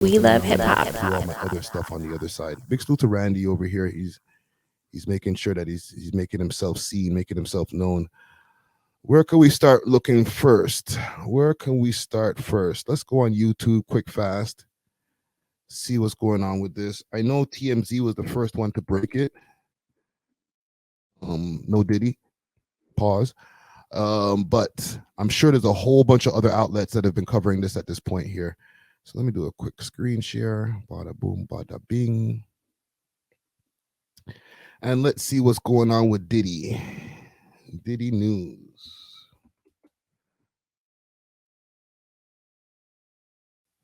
We love hip hop. Do all my other stuff on the other side. Big salute to Randy over here. He's making sure that he's making himself seen, making himself known. Where can we start looking first? Where can we start first? Let's go on YouTube quick fast. See what's going on with this. I know TMZ was the first one to break it. No Diddy. Pause. But I'm sure there's a whole bunch of other outlets that have been covering this at this point here. So let me do a quick screen share. Bada boom, bada bing. And let's see what's going on with Diddy. Diddy news.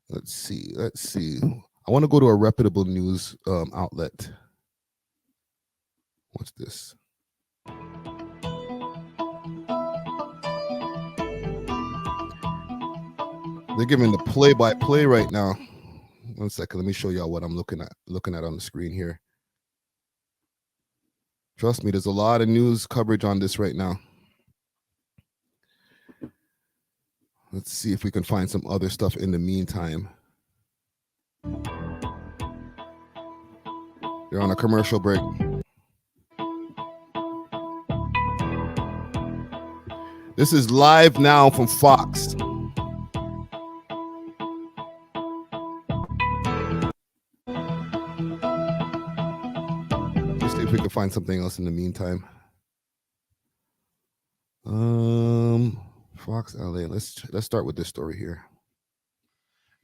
Let's see. I want to go to a reputable news outlet. What's this? They're giving the play-by-play right now. 1 second. Let me show y'all what I'm looking at on the screen here. Trust me, there's a lot of news coverage on this right now. Let's see if we can find some other stuff in the meantime. They're on a commercial break. This is live now from Fox. Let's see if we can find something else in the meantime. Fox LA. Let's start with this story here.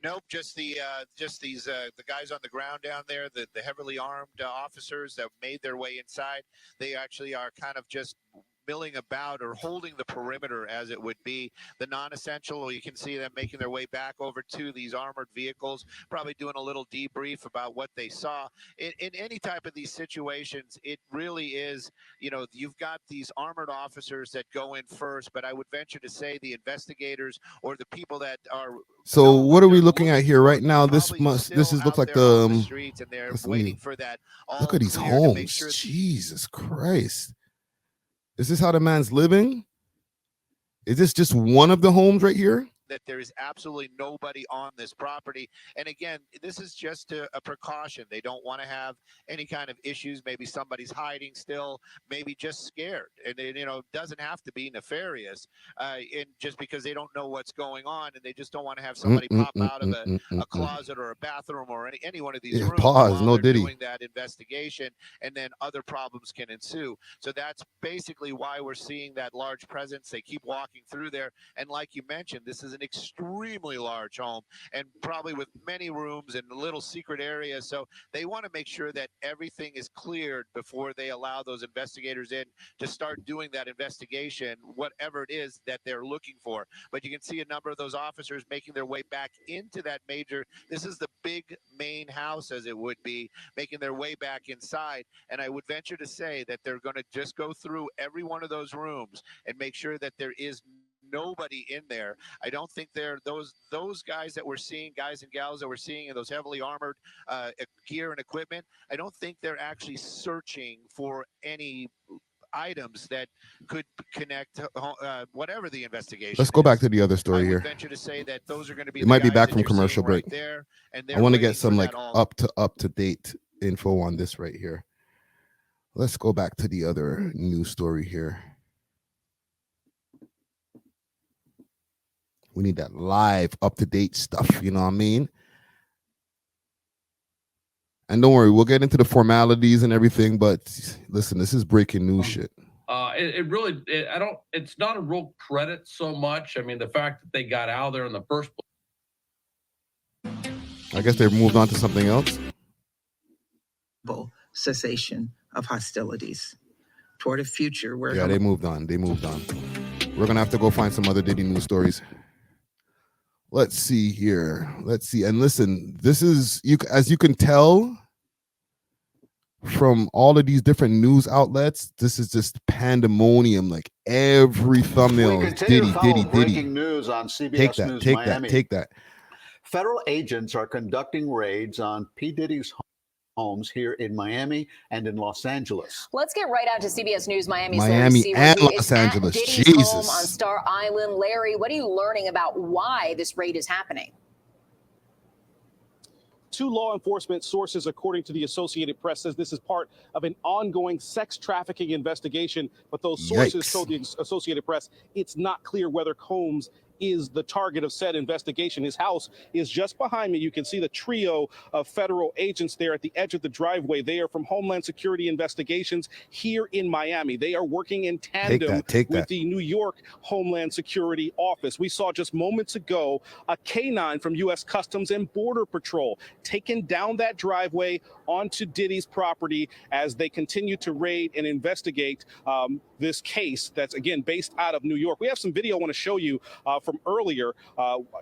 Nope, just these the guys on the ground down there, the heavily armed officers that made their way inside. They actually are kind of just milling about or holding the perimeter, as it would be. The non-essential, you can see them making their way back over to these armored vehicles, probably doing a little debrief about what they saw. In any type of these situations, it really is, you've got these armored officers that go in first, but I would venture to say the investigators or the people that are. So what are we looking at here right now? This is look like the streets, and they're waiting for that. Look at these homes. Sure Jesus Christ. Is this how the man's living? Is this just one of the homes right here? That there is absolutely nobody on this property. And again, this is just a precaution. They don't want to have any kind of issues. Maybe somebody's hiding still, maybe just scared. And it doesn't have to be nefarious, and just because they don't know what's going on, and they just don't want to have somebody pop out of a closet or a bathroom or any one of these rooms pause, while no they're Diddy. doing that investigation, and then other problems can ensue. So that's basically why we're seeing that large presence. They keep walking through there. And like you mentioned, this is an extremely large home, and probably with many rooms and little secret areas. So they want to make sure that everything is cleared before they allow those investigators in to start doing that investigation, whatever it is that they're looking for. But you can see a number of those officers making their way back into that this is the big main house, as it would be, making their way back inside. And I would venture to say that they're going to just go through every one of those rooms and make sure that there is nobody in there. I don't think they're those guys that we're seeing, guys and gals that we're seeing in those heavily armored gear and equipment. I don't think they're actually searching for any items that could connect whatever the investigation. Let's go back to the other story here. I would venture to say that those are going to be. It might be back from commercial break. Right there, and I want to get some like up to date info on this right here. Let's go back to the other news story here. We need that live, up-to-date stuff, you know what I mean? And don't worry, we'll get into the formalities and everything, but listen, this is breaking news shit. It's not a real credit so much. I mean, the fact that they got out of there in the first place. I guess they've moved on to something else. Cessation of hostilities toward a future where... Yeah, they moved on. We're going to have to go find some other Diddy news stories. Let's see here. And listen, this is, as you can tell from all of these different news outlets, this is just pandemonium. Like every thumbnail is Diddy. Breaking news on CBS News Miami. Take that. Federal agents are conducting raids on P. Diddy's homes here in Miami and in Los Angeles. Let's get right out to CBS News Miami and Los Angeles. Jesus. Home on Star Island. Larry, what are you learning about why this raid is happening? Two law enforcement sources, according to the Associated Press, says this is part of an ongoing sex trafficking investigation. But those sources told the Associated Press it's not clear whether Combs is the target of said investigation. His house is just behind me. You can see the trio of federal agents there at the edge of the driveway. They are from Homeland Security Investigations here in Miami. They are working in tandem with the New York Homeland Security Office. We saw just moments ago a K-9 from U.S. Customs and Border Patrol taken down that driveway onto Diddy's property as they continue to raid and investigate this case that's, again, based out of New York. We have some video I want to show you from earlier.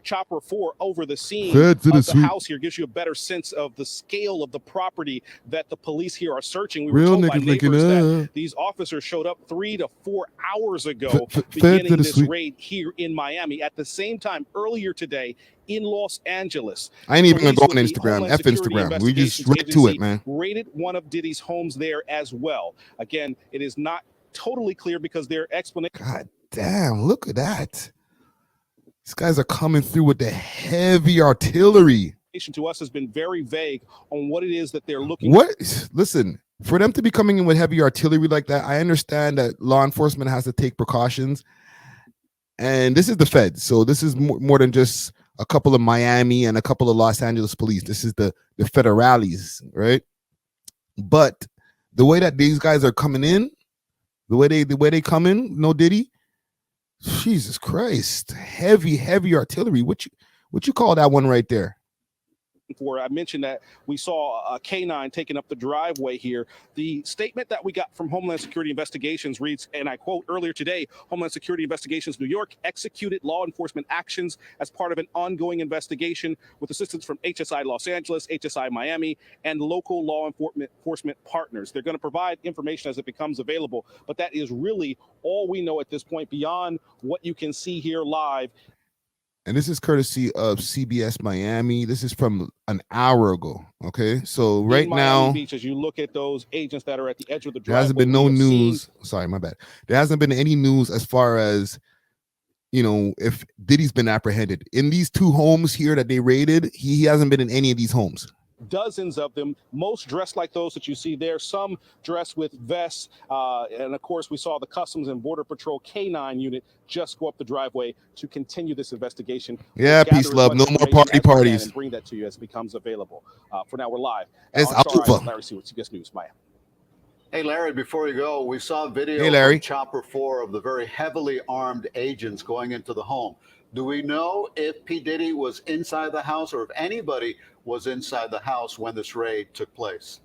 Chopper 4 over the scene of the house here gives you a better sense of the scale of the property that the police here are searching. We were told by neighbors that these officers showed up 3 to 4 hours ago beginning this raid here in Miami. At the same time, earlier today, in Los Angeles. I ain't even gonna go on Instagram. F Instagram. We just right to it, man. Raided one of Diddy's homes there as well. Again, it is not totally clear because their explanation. God damn, look at that. These guys are coming through with the heavy artillery. To us has been very vague on what it is that they're looking. Listen, for them to be coming in with heavy artillery like that, I understand that law enforcement has to take precautions. And this is the Feds, so this is more than just a couple of Miami and a couple of Los Angeles police. This is the federales, right? But the way that these guys are coming in, the way they come in, no Diddy, Jesus Christ, heavy artillery. What you call that one right there? For I mentioned that we saw a K-9 taking up the driveway here. The statement that we got from Homeland Security Investigations reads, and I quote, earlier today, Homeland Security Investigations New York executed law enforcement actions as part of an ongoing investigation with assistance from HSI Los Angeles, HSI Miami, and local law enforcement partners. They're going to provide information as it becomes available, but that is really all we know at this point beyond what you can see here live. And this is courtesy of CBS Miami. This is from an hour ago. Okay, so right now, Beach, as you look at those agents that are at the edge of the driveway, there hasn't been no news. Sorry, my bad. There hasn't been any news as far as, you know, if Diddy's been apprehended in these two homes here that they raided. He hasn't been in any of these homes. Dozens of them, most dressed like those that you see there, some dressed with vests. And of course, we saw the Customs and Border Patrol K-9 unit just go up the driveway to continue this investigation. Yeah, peace, love. No more parties. And bring that to you as it becomes available. For now, we're live. It's over. Larry Seward, CBS News, Miami. Hey, Larry, before you go, we saw a video Larry. from Chopper 4 of the very heavily armed agents going into the home. Do we know if P. Diddy was inside the house or if anybody was inside the house when this raid took place?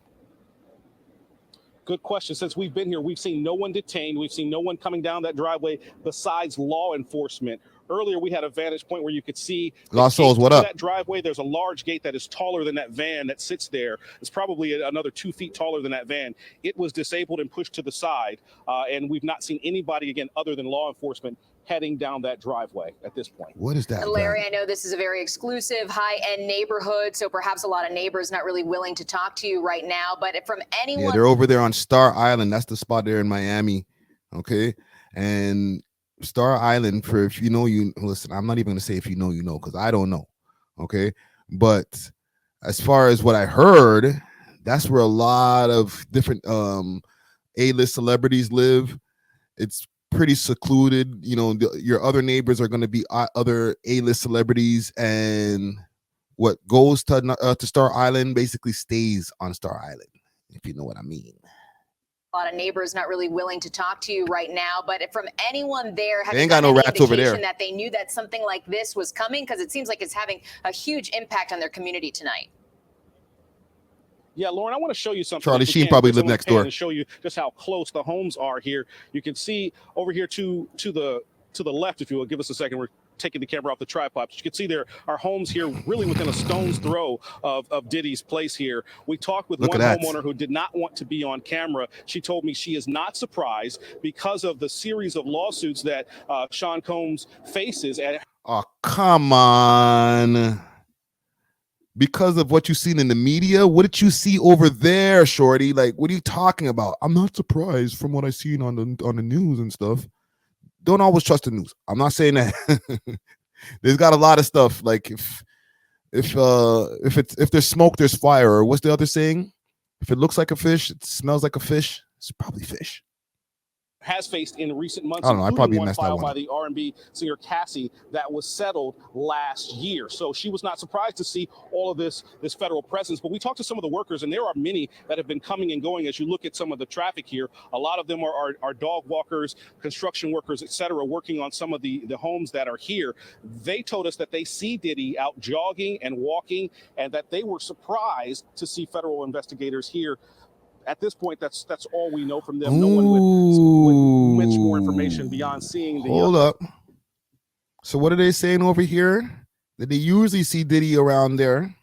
Good question. Since we've been here, we've seen no one detained. We've seen no one coming down that driveway besides law enforcement. Earlier, we had a vantage point where you could see Lost Souls, what up? That driveway, there's a large gate that is taller than that van that sits there. It's probably another 2 feet taller than that van. It was disabled and pushed to the side, and we've not seen anybody, again, other than law enforcement heading down that driveway at this point. What is that? Larry, I know this is a very exclusive, high-end neighborhood, so perhaps a lot of neighbors not really willing to talk to you right now, but from anyone... Yeah, they're over there on Star Island. That's the spot there in Miami, okay? And Star Island, for if you know, you listen, I'm not even going to say if you know, you know, because I don't know, okay? But as far as what I heard, that's where a lot of different A-list celebrities live. It's pretty secluded. You know, your other neighbors are going to be other A-list celebrities, and what goes to Star Island basically stays on Star Island, if you know what I mean. A lot of neighbors not really willing to talk to you right now, but from anyone there, they ain't got no rats over there, that they knew that something like this was coming, because it seems like it's having a huge impact on their community tonight. Yeah, Lauren, I want to show you something. Charlie Sheen probably lived next door. And show you just how close the homes are here. You can see over here to the left, if you will. Give us a second. We're taking the camera off the tripod. But you can see there are homes here really within a stone's throw of Diddy's place here. We talked with one homeowner who did not want to be on camera. She told me she is not surprised because of the series of lawsuits that Sean Combs faces. Oh, come on. Because of what you've seen in the media? What did you see over there, shorty? Like, what are you talking about? I'm not surprised from what I've seen on the news and stuff. Don't always trust the news. I'm not saying that. There's got a lot of stuff. Like, if if there's smoke, there's fire. Or what's the other saying? If it looks like a fish, it smells like a fish, it's probably fish. Has faced in recent months, I don't know. I including probably one messed that filed one by up. the R&B singer Cassie that was settled last year. So she was not surprised to see all of this federal presence. But we talked to some of the workers, and there are many that have been coming and going. As you look at some of the traffic here, a lot of them are dog walkers, construction workers, et cetera, working on some of the homes that are here. They told us that they see Diddy out jogging and walking, and that they were surprised to see federal investigators here. At this point, that's all we know from them. Ooh. No one would mention more information beyond seeing the. Hold up. So what are they saying over here? That they usually see Diddy around there,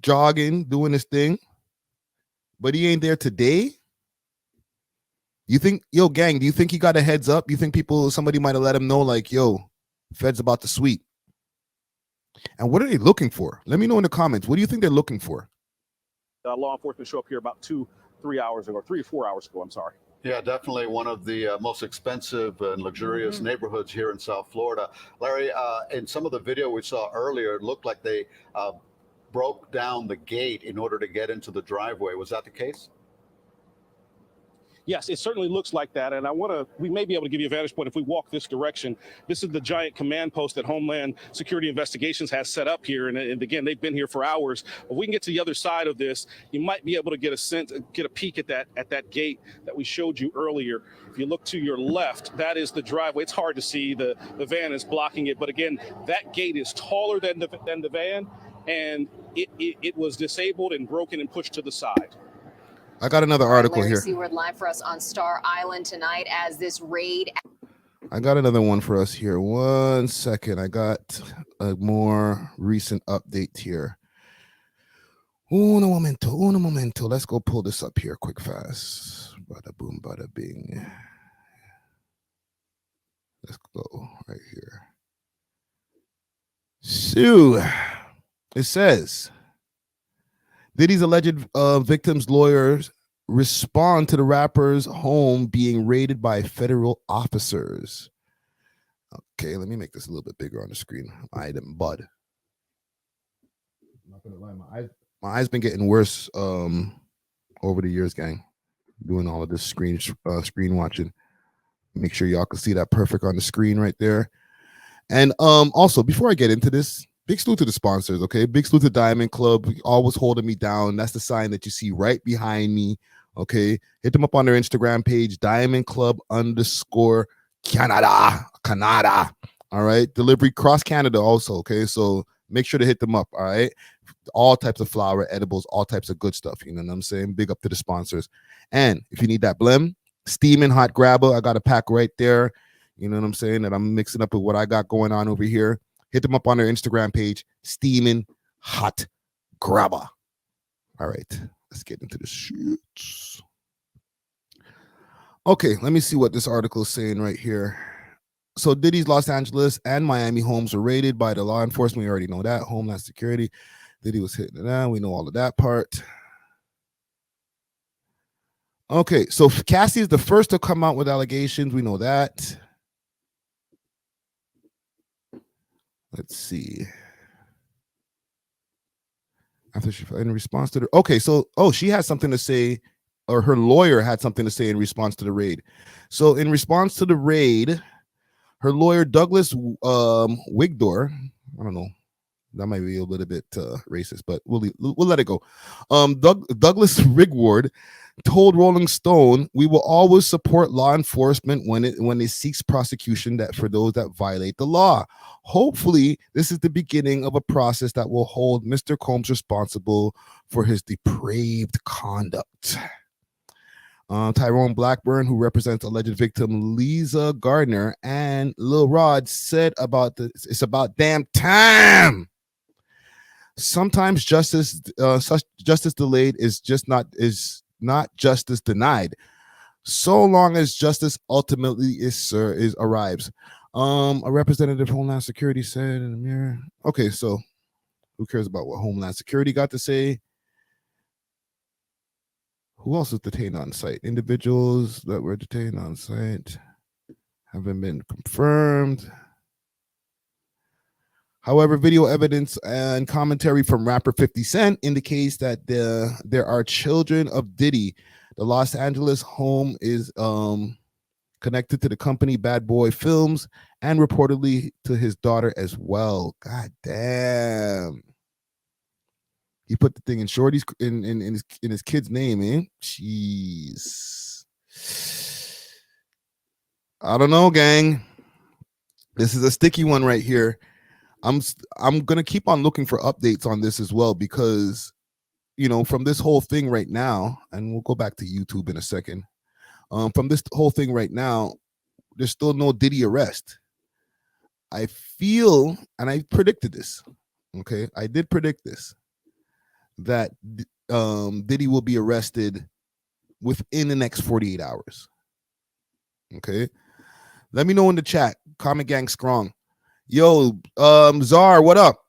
jogging, doing his thing, but he ain't there today. You think, yo, gang? Do you think he got a heads up? You think somebody might have let him know, like, yo, Fed's about to sweep? And what are they looking for? Let me know in the comments. What do you think they're looking for? Law enforcement show up here about 3 hours ago, 3 or 4 hours ago. I'm sorry. Yeah, definitely one of the most expensive and luxurious neighborhoods here in South Florida. Larry, in some of the video we saw earlier, it looked like they broke down the gate in order to get into the driveway. Was that the case? Yes, it certainly looks like that. And we may be able to give you a vantage point if we walk this direction. This is the giant command post that Homeland Security Investigations has set up here. And again, they've been here for hours. If we can get to the other side of this, you might be able to get a peek at that gate that we showed you earlier. If you look to your left, that is the driveway. It's hard to see. The van is blocking it. But again, that gate is taller than the van, and it was disabled and broken and pushed to the side. I got another article Larry here. Seward live for us on Star Island tonight as this raid. I got another one for us here. 1 second. I got a more recent update here. Uno momento. Let's go pull this up here quick, fast. Bada boom, bada bing. Let's go right here. So, it says, Diddy's alleged victims' lawyers respond to the rapper's home being raided by federal officers. Okay, let me make this a little bit bigger on the screen. Bud. I'm not gonna lie, my eyes been getting worse over the years, gang. Doing all of this screen watching. Make sure y'all can see that perfect on the screen right there. And also, before I get into this, big salute to the sponsors, okay? Big salute to Diamond Club, always holding me down. That's the sign that you see right behind me, okay? Hit them up on their Instagram page, Diamond Club _ Canada. All right? Delivery cross Canada also, okay? So make sure to hit them up, all right? All types of flour, edibles, all types of good stuff, you know what I'm saying? Big up to the sponsors. And if you need that blem, steaming hot grabber, I got a pack right there, you know what I'm saying, that I'm mixing up with what I got going on over here. Hit them up on their Instagram page, Steaming Hot Grabber. All right, let's get into the shoots. Okay, let me see what this article is saying right here. So Diddy's Los Angeles and Miami homes were raided by the law enforcement. We already know that. Homeland Security. Diddy was hitting it down. We know all of that part. Okay, so Cassie is the first to come out with allegations. We know that. Let's see. After she, in response to the, okay, so, she had something to say, or her lawyer had something to say in response to the raid. So in response to the raid, her lawyer, Douglas Wigdor, I don't know, that might be a little bit racist, but we'll let it go. Douglas Rigward told Rolling Stone, "We will always support law enforcement when it seeks prosecution that for those that violate the law. Hopefully, this is the beginning of a process that will hold Mr. Combs responsible for his depraved conduct." Tyrone Blackburn, who represents alleged victim Lisa Gardner and Lil Rod, said it's about damn time. Sometimes justice delayed is not justice denied, so long as justice ultimately arrives. A representative of Homeland Security said in the mirror. Okay, so who cares about what Homeland Security got to say? Who else is detained on site? Individuals that were detained on site haven't been confirmed. However, video evidence and commentary from rapper 50 Cent indicates that there are children of Diddy. The Los Angeles home is connected to the company Bad Boy Films and reportedly to his daughter as well. God damn. He put the thing in Shorty's in his kid's name, eh? Jeez. I don't know, gang. This is a sticky one right here. I'm gonna keep on looking for updates on this as well, because from this whole thing right now, and we'll go back to YouTube in a second. From this whole thing right now, there's still no Diddy arrest. I feel, and I predicted this. Okay, I did predict this, that Diddy will be arrested within the next 48 hours. Okay, let me know in the chat. Comment gang strong. Yo, Czar, what up?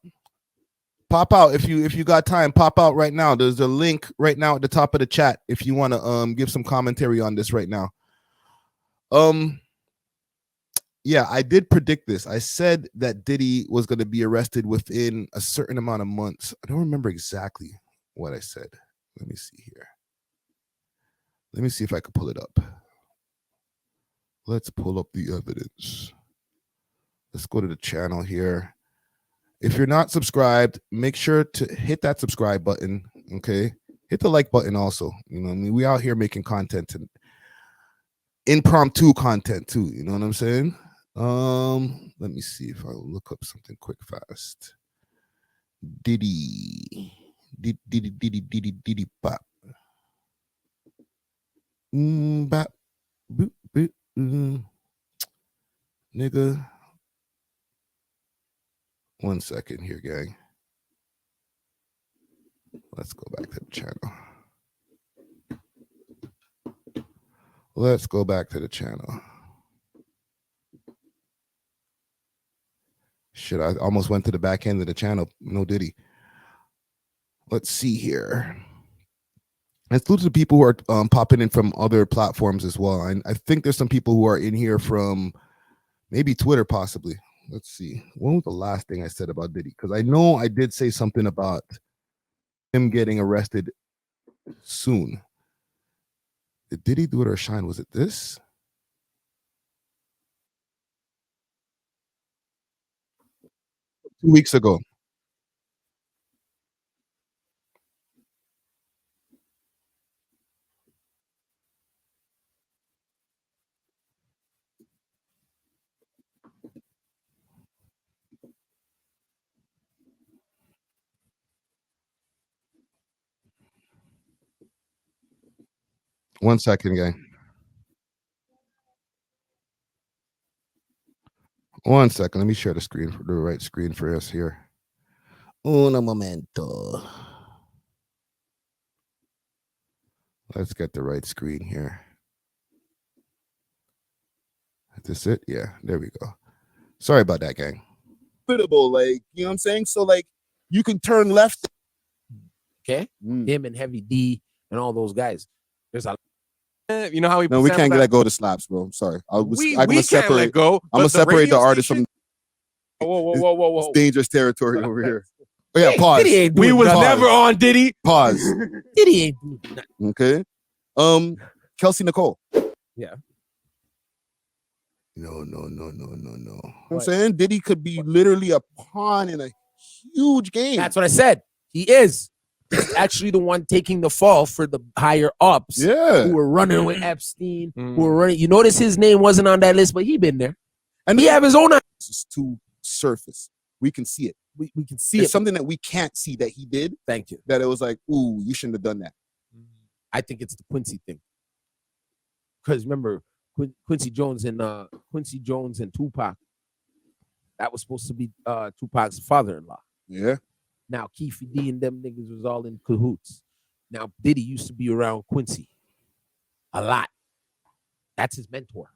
Pop out if you got time. Pop out right now. There's a link right now at the top of the chat if you want to give some commentary on this right now. Yeah, I did predict this. I said that Diddy was going to be arrested within a certain amount of months. I don't remember exactly what I said. Let me see here. Let me see if I can pull it up. Let's pull up the evidence. Let's go to the channel here. If you're not subscribed, make sure to hit that subscribe button. Okay, hit the like button also. We out here making content and impromptu content too. You know what I'm saying? Let me see if I look up something quick fast. Diddy bop. Bop. Boop, boop, nigga. 1 second here, gang. Let's go back to the channel. Let's go back to the channel. Shit, I almost went to the back end of the channel. No Diddy. Let's see here. Let's do to the people who are popping in from other platforms as well. And I think there's some people who are in here from maybe Twitter, possibly. Let's see. When was the last thing I said about Diddy? Because I know I did say something about him getting arrested soon. Did Diddy do it or shine? Was it this? Two weeks ago. One second, gang. 1 second. Let me share the screen for the right screen for us here. Un momento. Let's get the right screen here. Is this it? Yeah, there we go. Sorry about that, gang. Like, you know what I'm saying? So, like, you can turn left. Okay? Him and Heavy D and all those guys. There's a you know how we we can't let go of the slaps, bro. I'm sorry. I'm gonna separate. Let go, I'm gonna separate the artist from whoa. It's dangerous territory over here. Oh yeah, pause. We was never on Diddy. Pause. Diddy ain't doing nothing. Okay. Kelsey Nicole. Yeah. No. You know what I'm saying? Diddy could be literally a pawn in a huge game. That's what I said. He is. He's actually the one taking the fall for the higher ups. Yeah. Who were running with Epstein. Who were running. You notice his name wasn't on that list, but he been there. And he have his own. This is too surface. We can see it. We can see it's it. Something that we can't see that he did. Thank you. That it was like, ooh, you shouldn't have done that. I think it's the Quincy thing. Because remember, Quincy Jones and Tupac, that was supposed to be Tupac's father-in-law. Yeah. Now Keefe D and them niggas was all in cahoots. Now Diddy used to be around Quincy a lot. That's his mentor.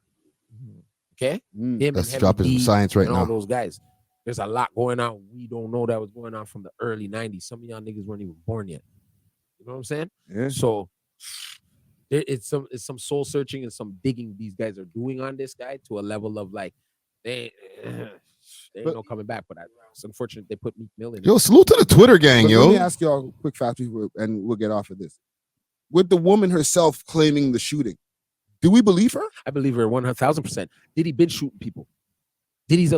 Okay, him That's and dropping some science right and now. all those guys. There's a lot going on. We don't know that was going on from the early '90s. Some of y'all niggas weren't even born yet. You know what I'm saying? Yeah. So it's some soul searching and some digging these guys are doing on this guy to a level of like, There ain't no coming back. But it's unfortunate they put Meek Mill in. Yo, salute to the Twitter gang, But yo. let me ask y'all quick fast, and we'll get off of this. With the woman herself claiming the shooting, do we believe her? I believe her 1,000%. Diddy been shooting people. Diddy's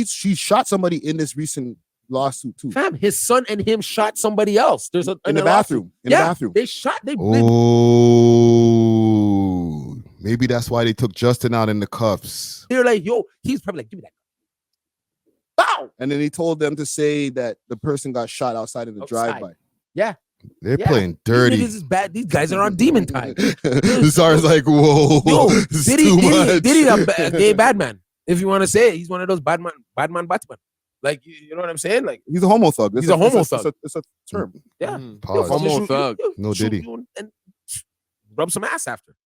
she shot somebody in this recent lawsuit too. Fam, his son and him shot somebody else. There's in the bathroom. In the bathroom. They shot. Oh, maybe that's why they took Justin out in the cuffs. They're like, yo, he's probably like, give me that. Bow. And then he told them to say that the person got shot outside of the drive-by. Yeah. They're playing dirty. This is bad. These guys are on demon time. Czar's like, whoa. Yo, Diddy, Diddy a gay bad man. If you want to say it, he's one of those bad man Batman. Like, you know what I'm saying? Like, he's a homo thug. He's a homo thug. It's a term. Yeah. Pause. Homo thug. No Diddy. And rub some ass after.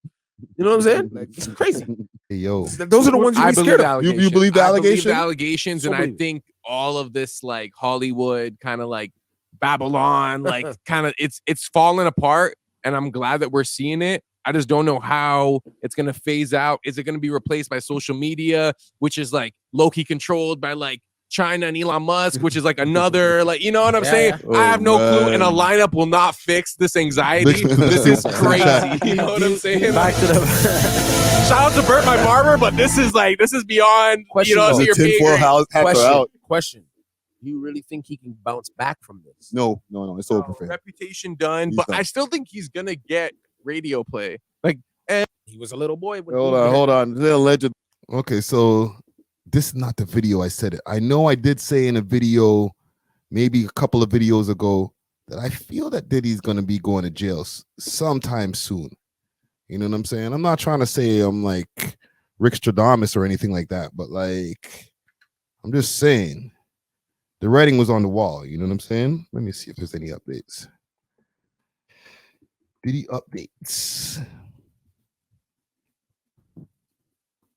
You know what I'm saying? Like, it's crazy. Hey, yo. Those are the ones you scared of. You believe the allegation? Allegations, and I think all of this, like, Hollywood kind of like Babylon, like kind of it's falling apart, and I'm glad that we're seeing it. I just don't know how it's gonna phase out. Is it gonna be replaced by social media, which is like low-key controlled by like China and Elon Musk, which is like another, like, you know what I'm saying? I have no clue, and a lineup will not fix this anxiety. This is crazy. You know what I'm saying? Back to the shout out to Bert, my barber, but this is beyond. Question, you know, so your question. Do you really think he can bounce back from this? No. It's over for him. Reputation done, but I still think he's gonna get radio play. Like, he was a little boy. Hold on. The alleged. Okay, so this is not the video I said it. I know I did say in a video, maybe a couple of videos ago, that I feel that Diddy's gonna be going to jail sometime soon. You know what I'm saying? I'm not trying to say I'm like Rick Stradamus or anything like that, but like, I'm just saying the writing was on the wall. You know what I'm saying? Let me see if there's any updates. Diddy updates.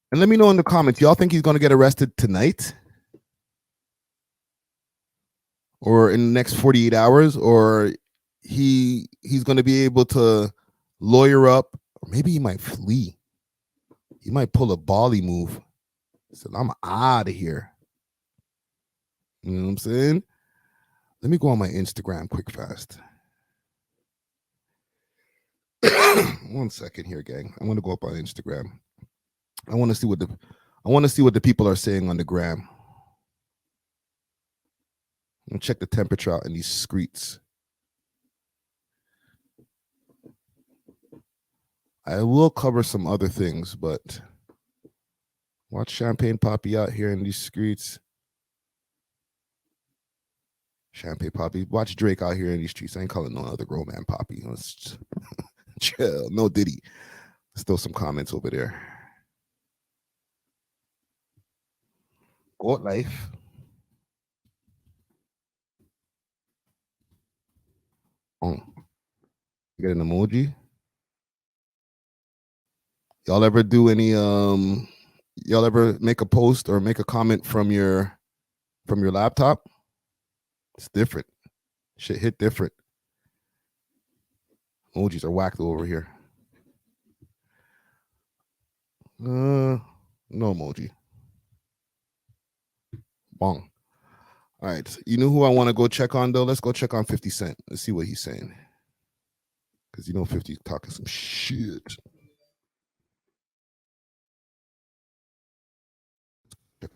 And let me know in the comments, y'all think he's going to get arrested tonight? Or in the next 48 hours? Or he's going to be able to lawyer up? Or maybe he might flee. He might pull a Bali move. So I'm out of here. You know what I'm saying? Let me go on my Instagram quick fast. 1 second here, gang. I'm gonna go up on Instagram. I want to see what the people are saying on the gram. I'm gonna check the temperature out in these streets. I will cover some other things, but watch Champagne Poppy out here in these streets. Champagne Poppy. Watch Drake out here in these streets. I ain't calling no other grown man Poppy. Let's just chill. No Diddy. Let's throw some comments over there. Goat life. Oh. Get an emoji. Y'all ever do any y'all ever make a post or make a comment from your laptop? It's different. Shit hit different. Emojis are whacked over here. No emoji. Bong. All right. You know who I want to go check on though? Let's go check on 50 Cent. Let's see what he's saying. Because you know 50's talking some shit.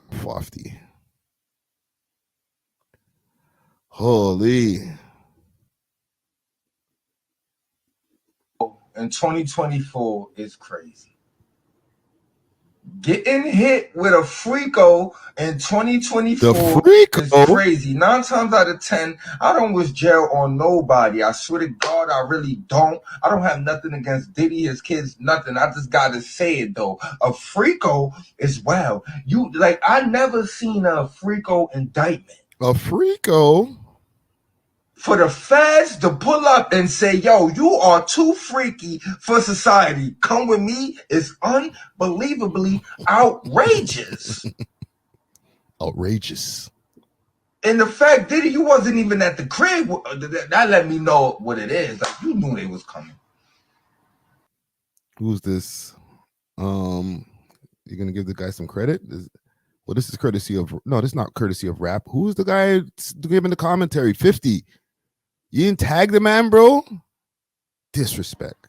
50. Holy. In 2024 is crazy. Getting hit with a freako in 2024 is crazy. 9 times out of 10, I don't wish jail on nobody. I swear to God, I really don't. I don't have nothing against Diddy, his kids, nothing. I just gotta say it though. A freako is wild. You like, I never seen a freako indictment. A freako? For the feds to pull up and say, yo, you are too freaky for society. Come with me is unbelievably outrageous. Outrageous. And the fact, Diddy, you wasn't even at the crib. That let me know what it is. Like, you knew they was coming. Who's this? You're gonna give the guy some credit? Well, this is courtesy of no, this is not courtesy of rap. Who's the guy giving the commentary? 50. You didn't tag the man, bro? Disrespect.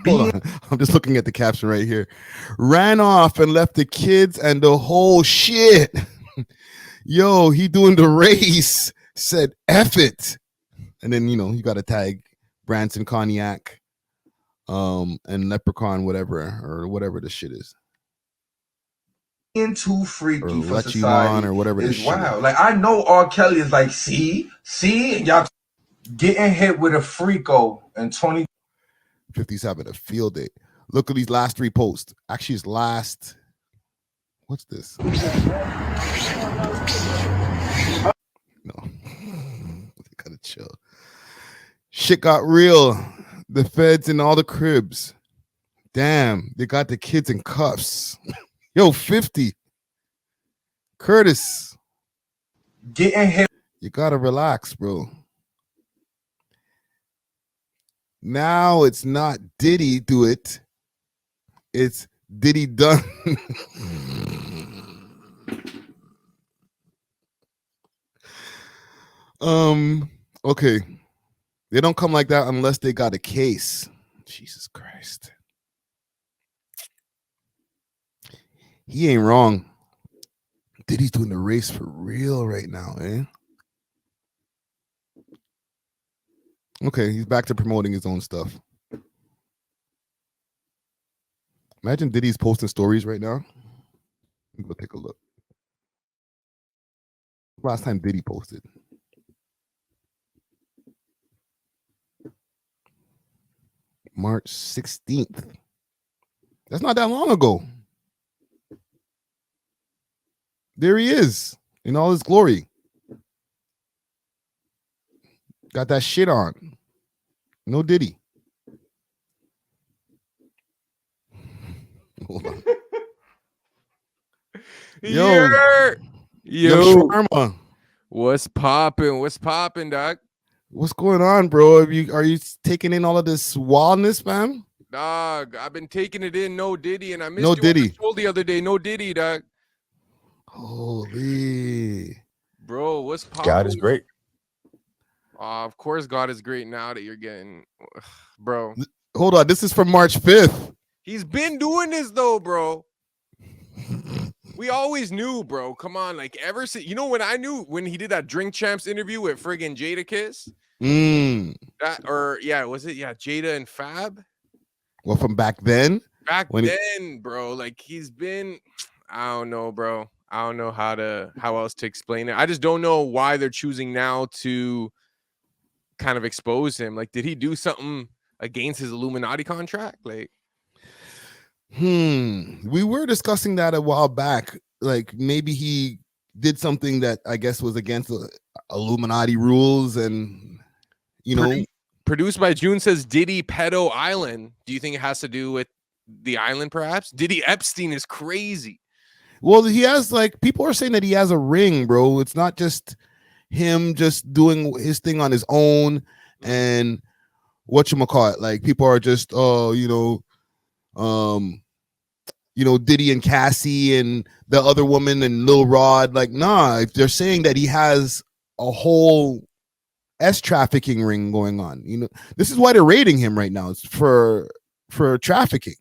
Hold on. I'm just looking at the caption right here. Ran off and left the kids and the whole shit. Yo, he doing the race. Said F it. And then, you got to tag Branson Cognac. And Leprechaun, whatever the shit is. Being too freaky or for society or whatever is wild. Like, I know R. Kelly is like, see, y'all getting hit with a freako in 50's having a field day. Look at these last 3 posts. Actually, his last. What's this? No, gotta chill. Shit got real. The feds in all the cribs. Damn, they got the kids in cuffs. Yo, 50. Curtis. getting hit. You gotta relax, bro. Now it's not Diddy do it. It's Diddy done. Okay. They don't come like that unless they got a case. Jesus Christ. He ain't wrong. Diddy's doing the race for real right now, eh? Okay, he's back to promoting his own stuff. Imagine Diddy's posting stories right now. Let me go take a look. Last time Diddy posted. March 16th. That's not that long ago. There he is in all his glory. Got that shit on. No Diddy. Hold on. Yo, Sharma. What's popping, doc? What's going on, bro? Are you taking in all of this wildness, fam? Dog, I've been taking it in. No Diddy, and I missed No you Diddy. on the show the other day. No Diddy, dog. Holy. Bro, what's popping? God is great. Of course, God is great now that you're getting, bro. Hold on, this is from March 5th. He's been doing this though, bro. We always knew, bro. Come on, like ever since when I knew when he did that Drink Champs interview with friggin' Jada Kiss. Was it Jada and Fab? Well, from back then. Bro, like he's been. I don't know, bro. I don't know how else to explain it. I just don't know why they're choosing now to kind of expose him. Like, did he do something against his Illuminati contract? Like, we were discussing that a while back. Like, maybe he did something that I guess was against the Illuminati rules, and produced by June says Diddy Pedo Island. Do you think it has to do with the island, perhaps? Diddy Epstein is crazy. Well, he has, like, people are saying that he has a ring, bro. It's not just him just doing his thing on his own, and whatchamacallit, like, people are just Diddy and Cassie and the other woman and Lil Rod. Like, nah, they're saying that he has a whole trafficking ring going on. This is why they're raiding him right now. It's for trafficking.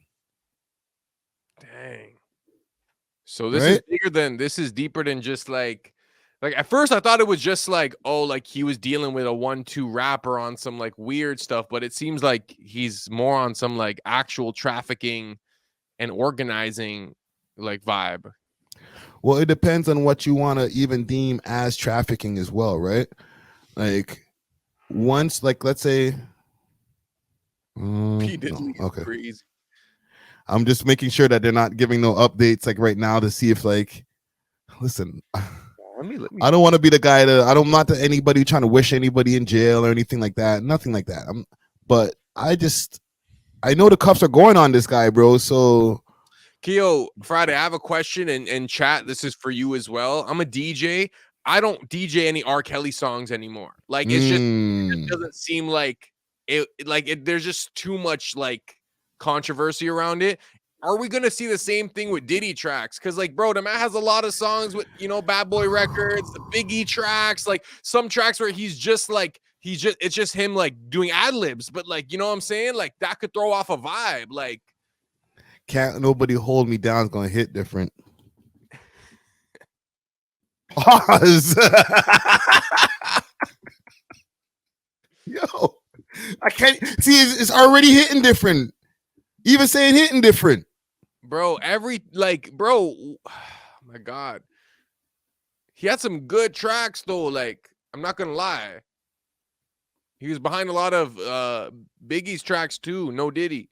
Dang. So this is deeper than just like at first I thought it was just like, oh, like he was dealing with a 1-2 rapper on some like weird stuff, but it seems like he's more on some like actual trafficking and organizing like vibe. Well, it depends on what you want to even deem as trafficking as well, right? Like, once, like, let's say okay, crazy. I'm just making sure that they're not giving no updates like right now to see if, like, listen, I don't want to be the guy I'm not anybody trying to wish anybody in jail or anything like that. Nothing like that. But I know the cuffs are going on this guy, bro. So Keo, Friday, I have a question and chat. This is for you as well. I'm a DJ. I don't DJ any R. Kelly songs anymore. Like, it's just, it doesn't seem like it, there's just too much like controversy around it. are we gonna see the same thing with Diddy tracks? Because like, bro, the man has a lot of songs with Bad Boy Records, the Biggie tracks, like some tracks where it's just him like doing ad libs, but like, you know what I'm saying? Like that could throw off a vibe. Like, Can't Nobody Hold Me Down is gonna hit different. Pause. Yo, I can't see. It's already hitting different. Even saying hitting different, bro. Oh my God, he had some good tracks though. Like, I'm not gonna lie, he was behind a lot of Biggie's tracks too. No Diddy.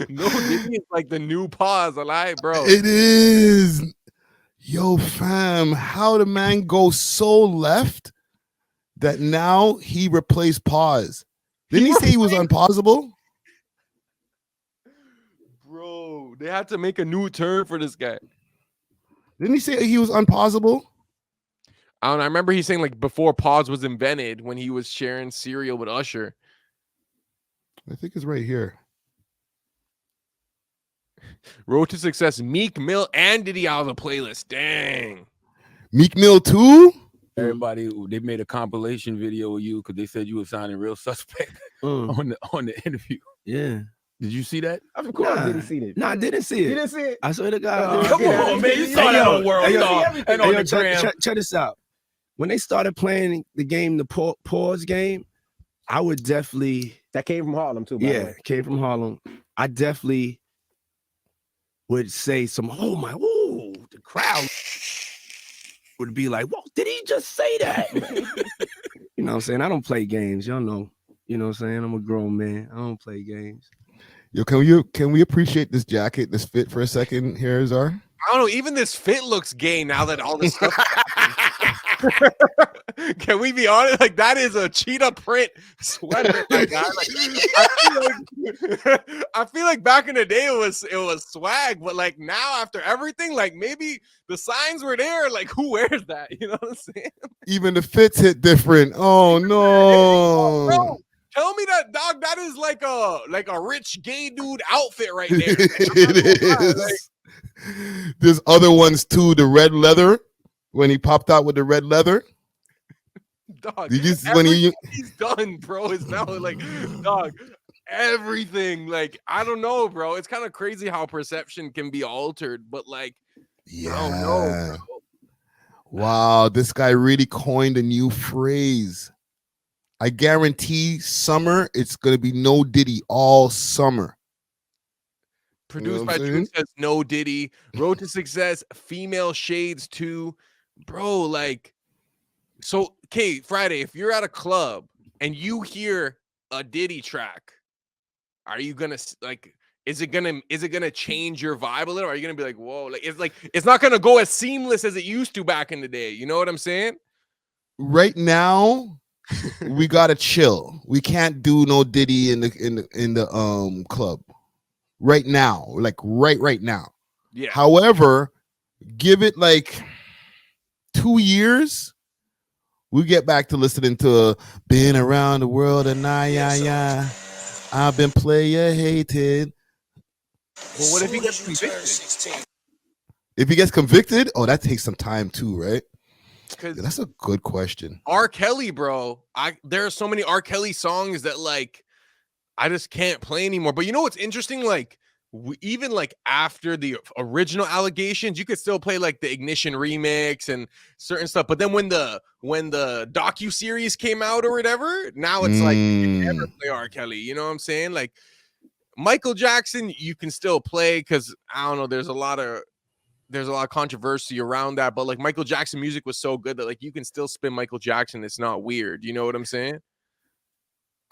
No Diddy is like the new pause. I lie, bro. It is. Yo, fam, how the man go so left that now he replaced pause? Didn't he say he was unpausable? Bro, they had to make a new term for this guy. Didn't he say he was unpausable? I don't know. I remember he saying like before pause was invented when he was sharing cereal with Usher. I think it's right here. Road to Success, Meek Mill and Diddy out of the playlist. Dang. Meek Mill too? Everybody, they made a compilation video of you because they said you were sounding real suspect on the interview. Yeah. Did you see that? Of course, Nah. did he see it? Nah, I didn't see it. You didn't see it? I swear to God. Come on, man. You saw that on World Star and on the gram. Check this out. When they started playing the game, the pause game, I would definitely. That came from Harlem too. By the way. Came from Harlem. I definitely would say the crowd would be like, whoa, did he just say that? You know what I'm saying? I don't play games. Y'all know. You know what I'm saying? I'm a grown man. I don't play games. Yo, can we appreciate this jacket, this fit for a second here, Zar? I don't know. Even this fit looks gay now that all this stuff. Can we be honest? Like, that is a cheetah print sweater, my guy. Like, I feel like back in the day it was swag, but like now after everything, like maybe the signs were there. Like, who wears that? You know what I'm saying? Even the fits hit different. Oh no. Bro, tell me that, dog. That is like a rich gay dude outfit right there. It is. There's other ones too. The red leather, when he popped out with the red leather. Dog, he's done, bro. It's now like, dog, everything. Like, I don't know, bro. It's kind of crazy how perception can be altered, but like, yeah. I don't know, bro. Wow, this guy really coined a new phrase. I guarantee summer, it's gonna be no Diddy all summer. Produced by Drew says no Diddy. Road to Success, Female Shades too. Bro, like, so okay, Friday, if you're at a club and you hear a Diddy track, are you gonna like, is it gonna change your vibe a little? Or are you gonna be like, whoa, like it's not gonna go as seamless as it used to back in the day? You know what I'm saying? Right now, we gotta chill. We can't do no Diddy in the club. Right now, like right now. Yeah. However, give it like 2 years, we get back to listening to "Been Around the World" and yeah. I've been player hated. Well, what if he gets convicted? If he gets convicted, oh, that takes some time too, right? Because that's a good question. R. Kelly, bro. There are so many R. Kelly songs that like I just can't play anymore. But you know what's interesting? Like, even like after the original allegations, you could still play like the Ignition remix and certain stuff. But then when the docu-series came out or whatever, now it's like you can never play R. Kelly. You know what I'm saying? Like Michael Jackson, you can still play because I don't know. There's a lot of controversy around that. But like Michael Jackson music was so good that like you can still spin Michael Jackson. It's not weird. You know what I'm saying?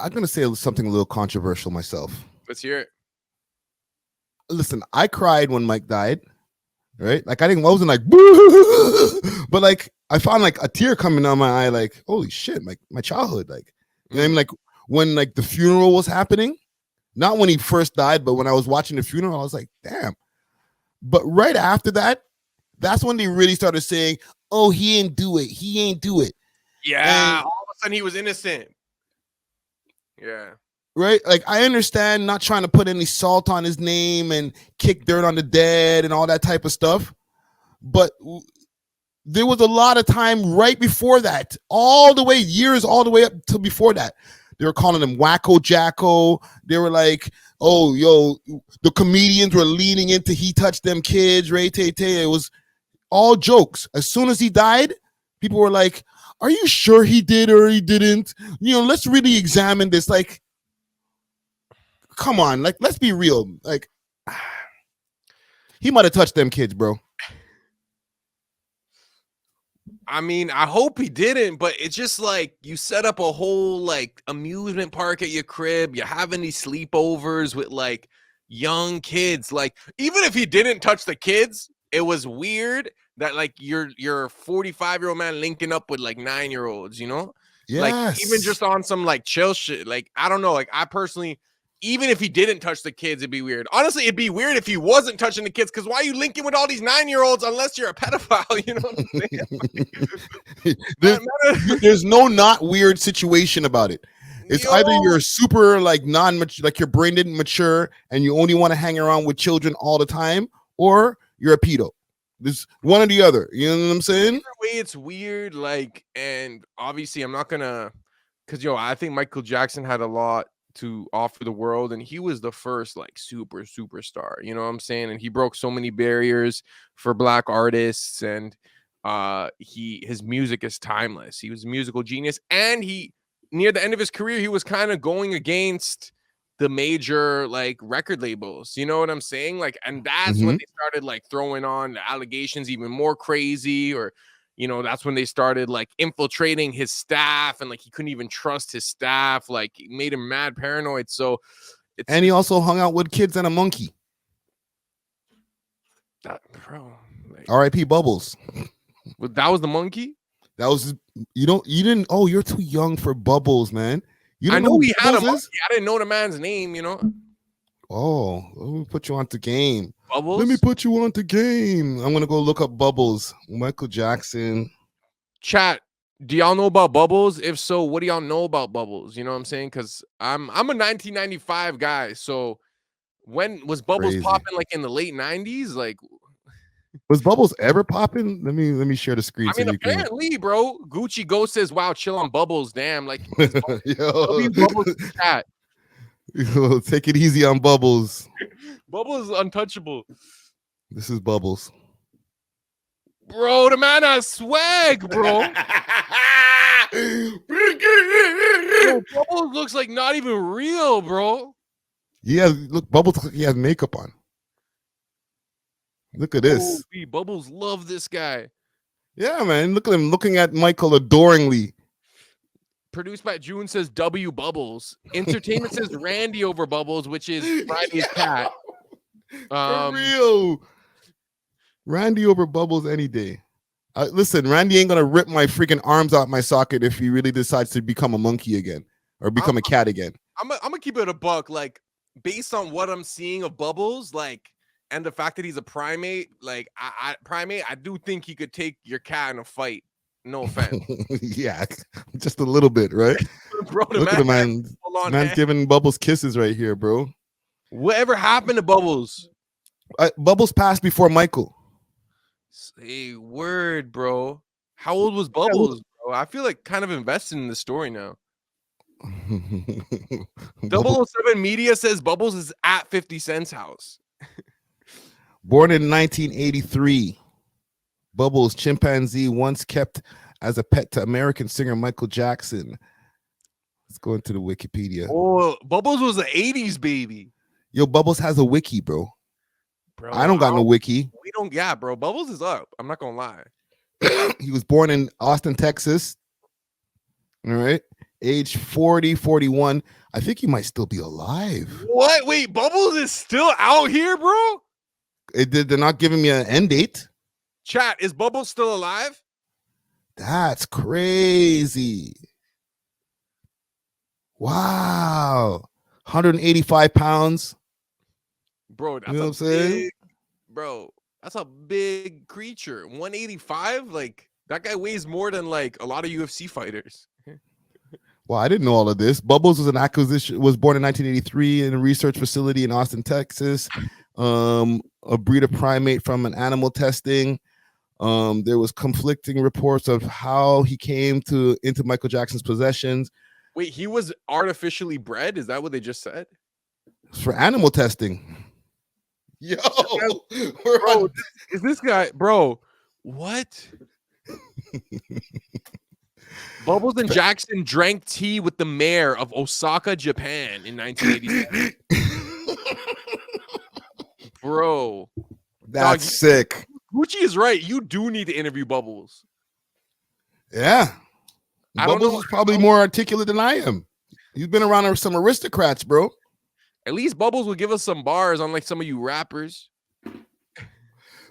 I'm gonna say something a little controversial myself. Let's hear it. Listen, I cried when Mike died, right? Like I wasn't like, boo! But like I found like a tear coming down my eye, like, holy shit, like my childhood, like, you know what I mean? Like when like the funeral was happening, not when he first died, but when I was watching the funeral, I was like, damn. But right after that, that's when they really started saying, oh, he ain't do it. Yeah, And- all of a sudden he was innocent. Yeah. Right? Like, I understand not trying to put any salt on his name and kick dirt on the dead and all that type of stuff. But there was a lot of time right before that, all the way up to before that. They were calling him Wacko Jacko. They were like, oh, yo, the comedians were leaning into he touched them kids, Ray Tay Tay. It was all jokes. As soon as he died, people were like, are you sure he did or he didn't? Let's really examine this. Like, come on, like, let's be real. Like, he might have touched them kids, bro. I mean, I hope he didn't, but it's just like you set up a whole like amusement park at your crib. You're having these sleepovers with like young kids. Like, even if he didn't touch the kids, it was weird that like you're 45-year-old man linking up with like 9-year-olds, Yes. Like, even just on some like chill shit. Like, I don't know. Like, I personally, even if he didn't touch the kids, it'd be weird. Honestly, it'd be weird if he wasn't touching the kids, because why are you linking with all these 9-year-olds unless you're a pedophile? You know what I'm saying? there's no not weird situation about it. It's either you're super like non-mature, like your brain didn't mature and you only want to hang around with children all the time, or you're a pedo. There's one or the other. You know what I'm saying? Either way, it's weird. Like, and obviously I'm not gonna, because I think Michael Jackson had a lot to offer the world, and he was the first like superstar, you know what I'm saying? And he broke so many barriers for Black artists, and his music is timeless. He was a musical genius, and he, near the end of his career, he was kind of going against the major like record labels, you know what I'm saying? Like, and that's when they started like throwing on the allegations even more crazy, or that's when they started like infiltrating his staff, and like he couldn't even trust his staff. Like, it made him mad paranoid. So and he also hung out with kids and a monkey. Bro, like, R.I.P. Bubbles. That was the monkey? That was you didn't. Oh, you're too young for Bubbles, man. I know he had a monkey. I didn't know the man's name, Oh, let me put you on the game. Bubbles? Let me put you on the game. I'm gonna go look up Bubbles. Michael Jackson. Chat, do y'all know about Bubbles? If so, what do y'all know about Bubbles? You know what I'm saying? Because I'm a 1995 guy. So when was Bubbles popping? Like in the late 90s? Like, was Bubbles ever popping? Let me share the screen. I mean, apparently, bro. Gucci Ghost says, "Wow, chill on Bubbles." Damn, like, Yo. Bubbles chat. Yo, take it easy on Bubbles. Bubbles is untouchable. This is Bubbles. Bro, the man has swag, bro. Bro, Bubbles looks like not even real, bro. Yeah, look, Bubbles looks like he has makeup on. Look at this. Oh, Bubbles love this guy. Yeah, man. Look at him looking at Michael adoringly. Produced by June says W Bubbles. Entertainment says Randy over Bubbles, which is Friday's cat. For real. Randy over Bubbles any day. Listen, Randy ain't gonna rip my freaking arms out my socket if he really decides to become a monkey again or become a cat again. I'm gonna keep it a buck. Like, based on what I'm seeing of Bubbles, like, and the fact that he's a primate, like, I do think he could take your cat in a fight. No offense. Yeah, just a little bit, right? Bro, look at the man. Man's giving Bubbles kisses right here, bro. Whatever happened to Bubbles? Bubbles passed before Michael. Say word, bro. How old was Bubbles, bro? I feel like kind of invested in the story now. 007 Media says Bubbles is at 50 Cent's house. Born in 1983, Bubbles, chimpanzee, once kept as a pet to American singer Michael Jackson. Let's go into the Wikipedia. Oh, Bubbles was an 80s baby. Yo, Bubbles has a wiki, bro. I don't got no wiki. We don't, yeah, bro. Bubbles is up. I'm not gonna lie. He was born in Austin, Texas. All right. Age 41. I think he might still be alive. What? Wait, Bubbles is still out here, bro? They're not giving me an end date. Chat, is Bubbles still alive? That's crazy. Wow. 185 pounds. Bro, that's you know what I'm saying? Bro, that's a big creature. 185? Like, That guy weighs more than like a lot of UFC fighters. Well, I didn't know all of this. Bubbles was born in 1983 in a research facility in Austin, Texas. A breed of primate from an animal testing. There was conflicting reports of how he came into Michael Jackson's possessions. Wait, he was artificially bred? Is that what they just said? For animal testing. Yo, bro, is this guy, bro? What? Bubbles and Jackson drank tea with the mayor of Osaka, Japan in 1987. Bro, that's sick. Gucci is right. You do need to interview Bubbles. Yeah. Bubbles is probably more articulate than I am. He's been around some aristocrats, bro. At least Bubbles will give us some bars, unlike some of you rappers.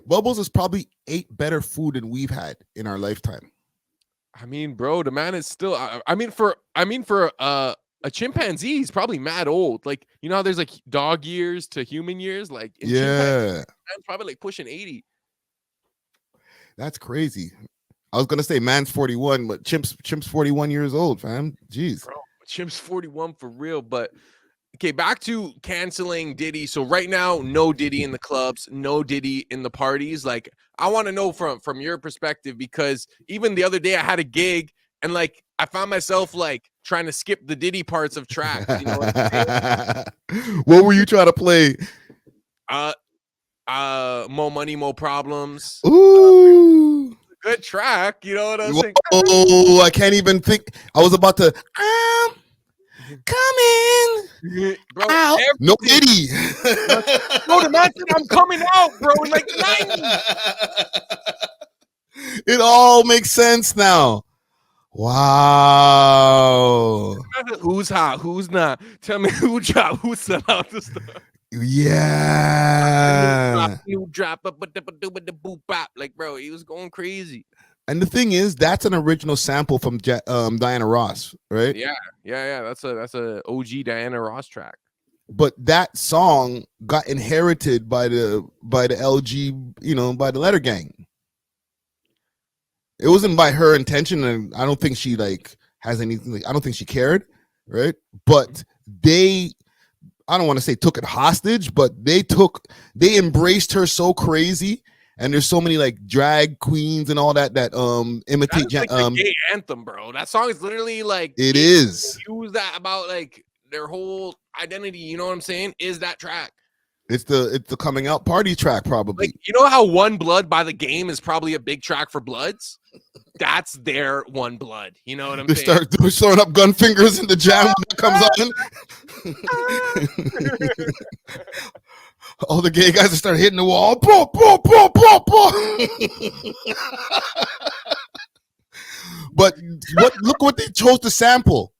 Bubbles has probably ate better food than we've had in our lifetime. I mean, bro, the man is still. I mean, for a chimpanzee, he's probably mad old. Like, you know how there's like dog years to human years. Like, yeah, man's probably like pushing 80. That's crazy. I was gonna say man's 41, but Chimp's 41 years old, fam. Jeez, bro, Chimp's 41 for real. But okay, back to canceling Diddy. So right now, no Diddy in the clubs, no Diddy in the parties. Like, I want to know from your perspective, because even the other day I had a gig and like I found myself like trying to skip the Diddy parts of tracks. You know what I'm saying? What were you trying to play? More Money, More Problems. Ooh, good track. You know what I'm saying? Oh, I can't even think. I was about to. Coming, bro. Out. No Diddy. Bro, the man said I'm coming out, bro. In like 90. It all makes sense now. Wow. Who's hot? Who's not? Tell me who dropped. Who sell out the stuff? Yeah. New drop, like, bro, he was going crazy. And the thing is, that's an original sample from Diana Ross, right? Yeah. That's a OG Diana Ross track. But that song got inherited by the LG, by the Letter Gang. It wasn't by her intention, and I don't think she has anything. I don't think she cared, right? But I don't want to say took it hostage, but they embraced her so crazy. And there's so many like drag queens and all that imitate like the gay anthem, bro. That song is literally like it is. Use that about like their whole identity. You know what I'm saying? Is that track? It's the coming out party track, probably. Like, you know how One Blood by The Game is probably a big track for Bloods? That's their One Blood. You know what I'm saying? They're throwing up gun fingers in the jam when it comes on. All the gay guys start hitting the wall. But look what they chose to sample.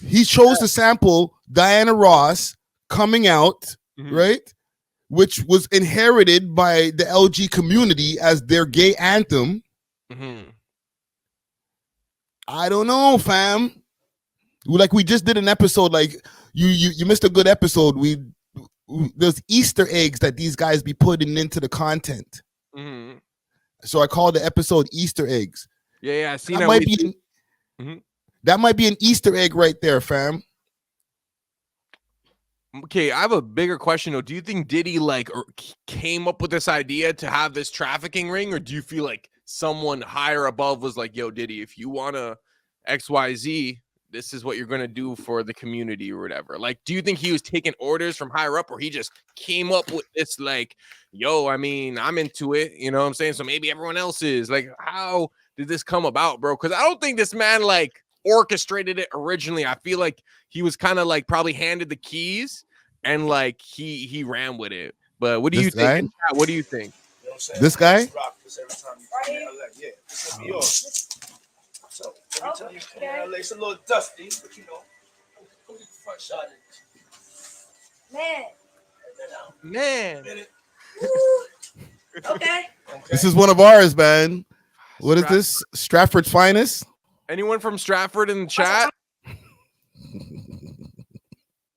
He chose to sample Diana Ross Coming Out, right? Which was inherited by the LG community as their gay anthem. I don't know, fam. Like, we just did an episode, like you missed a good episode. There's Easter eggs that these guys be putting into the content. So I called the episode Easter eggs. Yeah, I seen that. That might be an Easter egg right there, fam. Okay, I have a bigger question though. Do you think Diddy came up with this idea to have this trafficking ring, or do you feel like someone higher above was like, yo, Diddy, if you want to XYZ, this is what you're going to do for the community or whatever? Like, do you think he was taking orders from higher up, or he just came up with this like, yo, I mean, I'm into it, you know what I'm saying? So maybe everyone else is. Like, how did this come about, bro? Because I don't think this man like orchestrated it originally. I feel like he was kind of like probably handed the keys and like he ran with it. But what do you think? What do you think? You know what I'm this guy? So every time you come in LA, it's a little dusty, but you know, who's the front shot of it? Man. Okay. This is one of ours, man. What is this? Stratford's finest? Anyone from Stratford in the chat? I'm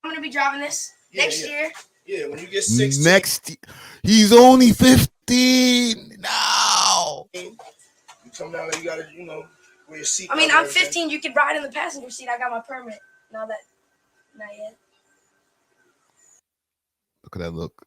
gonna be driving this next year. Yeah, when you get 16. He's only 15 now. You Come down, you gotta, wear your seat. I mean, I'm 15. You could ride in the passenger seat. I got my permit. Not yet. Look at that look.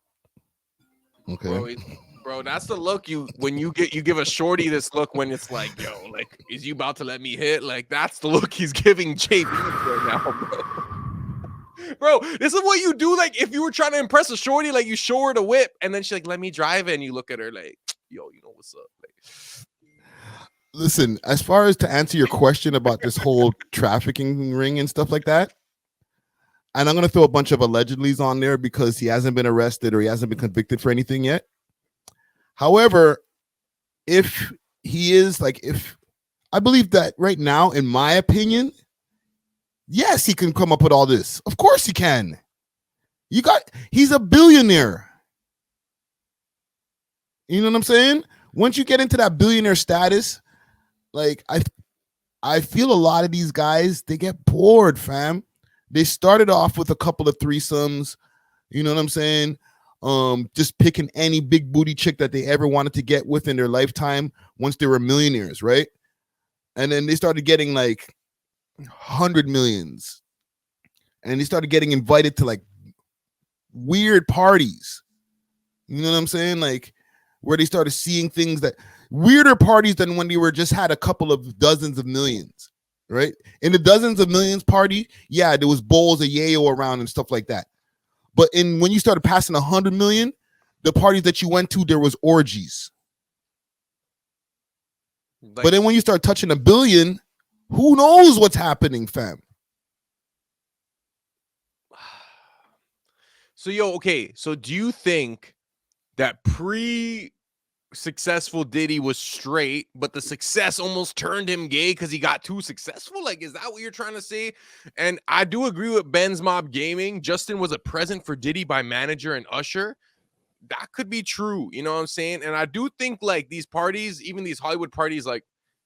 Okay. Bro, that's the look you give a shorty this look when it's like, yo, like, is you about to let me hit? Like, that's the look he's giving JB right now, bro. Bro, this is what you do. Like, if you were trying to impress a shorty, like, you show her the whip, and then she's like, let me drive it, and you look at her like, yo, you know what's up? Like, listen, as far as to answer your question about this whole trafficking ring and stuff like that, and I'm gonna throw a bunch of allegedlys on there because he hasn't been arrested or he hasn't been convicted for anything yet. However, if he is, like, if I believe that right now, in my opinion, yes, he can come up with all this. Of course he can. He's a billionaire. You know what I'm saying? Once you get into that billionaire status, like, I feel a lot of these guys, they get bored, fam. They started off with a couple of threesomes, you know what I'm saying? Just picking any big booty chick that they ever wanted to get with in their lifetime once they were millionaires, right? And then they started getting like 100 millions, and they started getting invited to like weird parties. You know what I'm saying? Like, where they started seeing things that weirder parties than when they were just had a couple of dozens of millions, right? In the dozens of millions party, yeah, there was bowls of yayo around and stuff like that. But when you started passing 100 million, the parties that you went to, there was orgies. Like, but then when you start touching $1 billion, who knows what's happening, fam? so, okay. So do you think that successful Diddy was straight, but the success almost turned him gay because he got too successful? Like, is that what you're trying to say? And I do agree with Ben's Mob Gaming. Justin was a present for Diddy by manager and usher. That could be true, you know what I'm saying? And I do think, like, these parties, even these Hollywood parties, like,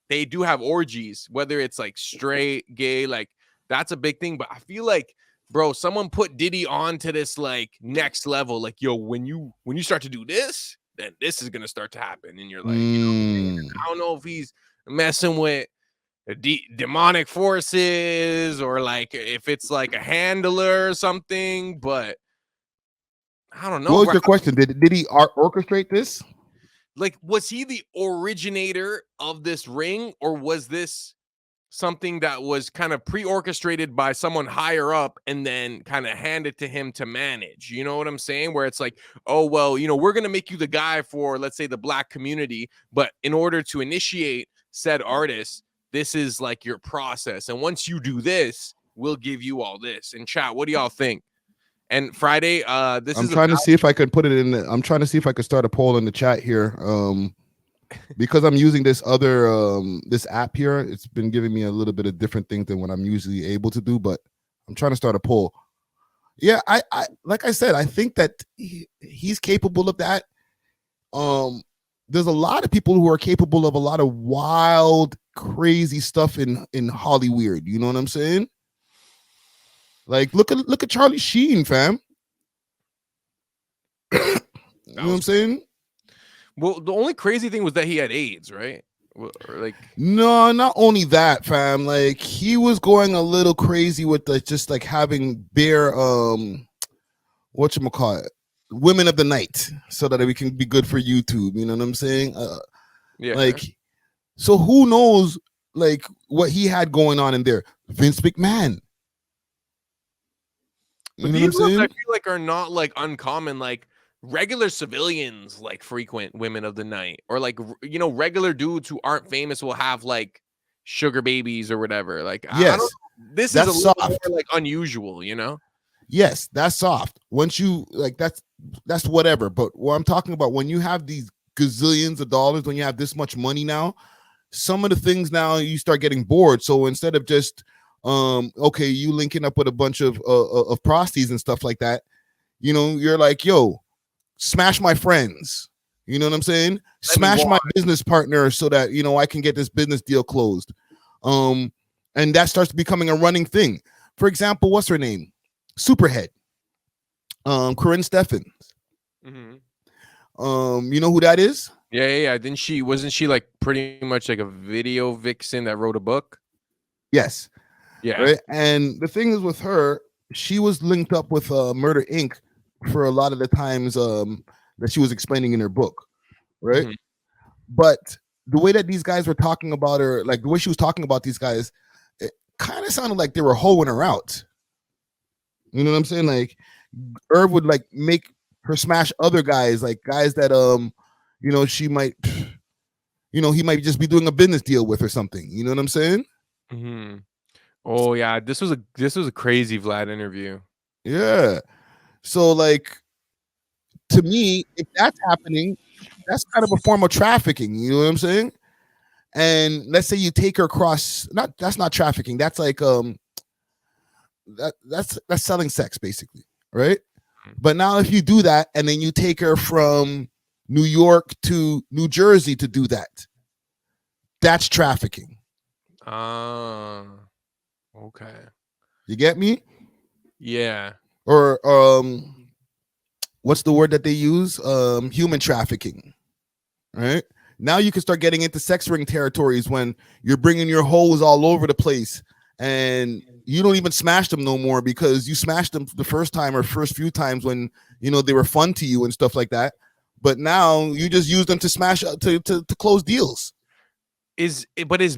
they do have orgies, whether it's like straight, gay, like, that's a big thing. But I feel like, bro, someone put Diddy on to this like next level. Like, yo, when you start to do this, then this is gonna start to happen, and you're like, you know, I don't know if he's messing with demonic forces or like if it's like a handler or something, but I don't know. What was your question? Did he orchestrate this? Like, was he the originator of this ring, or was this something that was kind of pre-orchestrated by someone higher up and then kind of handed to him to manage? You know what I'm saying? Where it's like, oh, well, you know, we're going to make you the guy for, let's say, the black community, but in order to initiate said artist, this is like your process. And once you do this, we'll give you all this. And chat, what do y'all think? And Friday, I'm trying to see if I could put it in. I'm trying to see if I could start a poll in the chat here. Because I'm using this other this app here, it's been giving me a little bit of different things than what I'm usually able to do, but I'm trying to start a poll. Yeah, I like I said, I think that he's capable of that. There's a lot of people who are capable of a lot of wild, crazy stuff in Hollywood. You know what I'm saying? Like, look at Charlie Sheen, fam. You know what I'm saying? Well, the only crazy thing was that he had AIDS, right? Or like, no, not only that, fam. Like, he was going a little crazy with just like having bare whatchamacallit, women of the night, so that we can be good for YouTube. You know what I'm saying? Yeah. Like, so who knows, like, what he had going on in there? Vince McMahon. But these ones I feel like are not like uncommon. Like, regular civilians like frequent women of the night, or like, you know, regular dudes who aren't famous will have like sugar babies or whatever. Like, yes, I don't, this that's is a little soft. more like unusual, you know? Yes, that's soft. Once you like, that's whatever. But what I'm talking about, when you have these gazillions of dollars, when you have this much money now, some of the things now you start getting bored. So instead of just okay, you linking up with a bunch of prosties and stuff like that, you know, you're like, yo, smash my friends. You know what I'm saying? Smash my business partner so that, you know, I can get this business deal closed. And that starts becoming a running thing. For example, what's her name? Superhead. Corinne Steffens. Mm-hmm. You know who that is? Yeah. Wasn't she like pretty much like a video vixen that wrote a book? Yes. Yeah. Right. And the thing is with her, she was linked up with Murder Inc. for a lot of the times that she was explaining in her book. Right. But the way that these guys were talking about her, like the way she was talking about these guys, it kind of sounded like they were hoeing her out. You know what I'm saying? Like Irv would like make her smash other guys, like guys that she might, he might just be doing a business deal with or something. You know what I'm saying? Mm-hmm. Oh yeah, this was a crazy Vlad interview. Yeah. So like, to me, if that's happening, that's kind of a form of trafficking. You know what I'm saying? And let's say you take her across. That's not trafficking. That's like that's selling sex basically, right? But now if you do that and then you take her from New York to New Jersey to do that, that's trafficking. Okay. You get me? Yeah. Or what's the word that they use? Human trafficking, right? Now you can start getting into sex ring territories when you're bringing your hoes all over the place and you don't even smash them no more because you smashed them the first time or first few times when they were fun to you and stuff like that. But now you just use them to smash to close deals. Is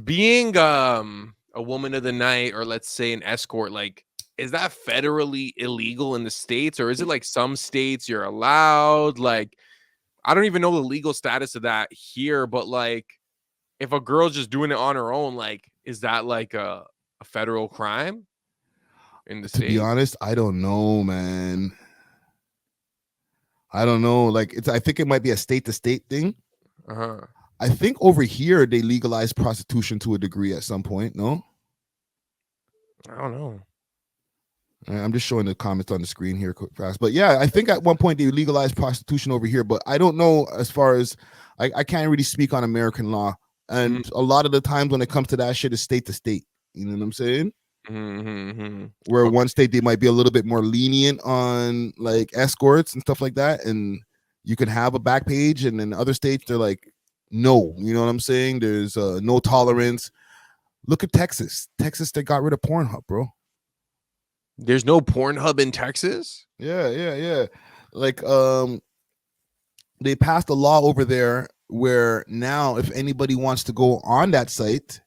being a woman of the night, or let's say an escort, like, is that federally illegal in the States, or is it like some states you're allowed? Like, I don't even know the legal status of that here, but like, if a girl's just doing it on her own, like, is that like a federal crime in the States? To be honest, I don't know, man. I don't know. Like, I think it might be a state to state thing. I think over here they legalized prostitution to a degree at some point. No, I don't know. I'm just showing the comments on the screen here quick fast. But yeah, I think at one point they legalized prostitution over here, but I don't know as far as I can't really speak on American law. And a lot of the times when it comes to that shit is state to state. You know what I'm saying? Where one state they might be a little bit more lenient on like escorts and stuff like that, and you can have a back page, and in other states they're like, no, you know what I'm saying? There's no tolerance. Look at Texas. They got rid of Pornhub, bro. There's no Pornhub in Texas? Yeah. Like they passed a law over there where now if anybody wants to go on that site,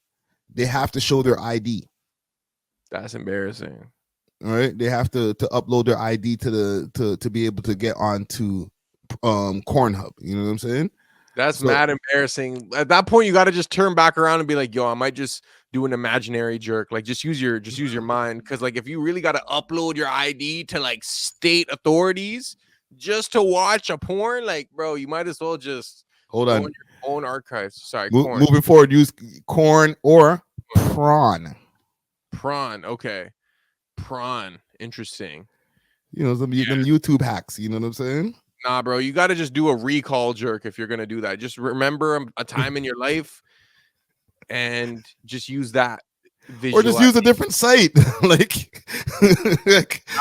they have to show their ID. That's embarrassing. All right, they have to upload their ID to be able to get onto Pornhub. You know what I'm saying? That's mad embarrassing. At that point, you got to just turn back around and be like, "Yo, I might just do an imaginary jerk." Like, just use your mind, because like if you really got to upload your ID to like state authorities just to watch a porn, like, bro, you might as well just hold on your own archives. Sorry, moving forward, use corn or prawn. Prawn, okay. Prawn, interesting. You know, them YouTube hacks. You know what I'm saying? Nah, bro, you got to just do a recall jerk if you're gonna do that. Just remember a time in your life and just use that. Or just use a different site. Like,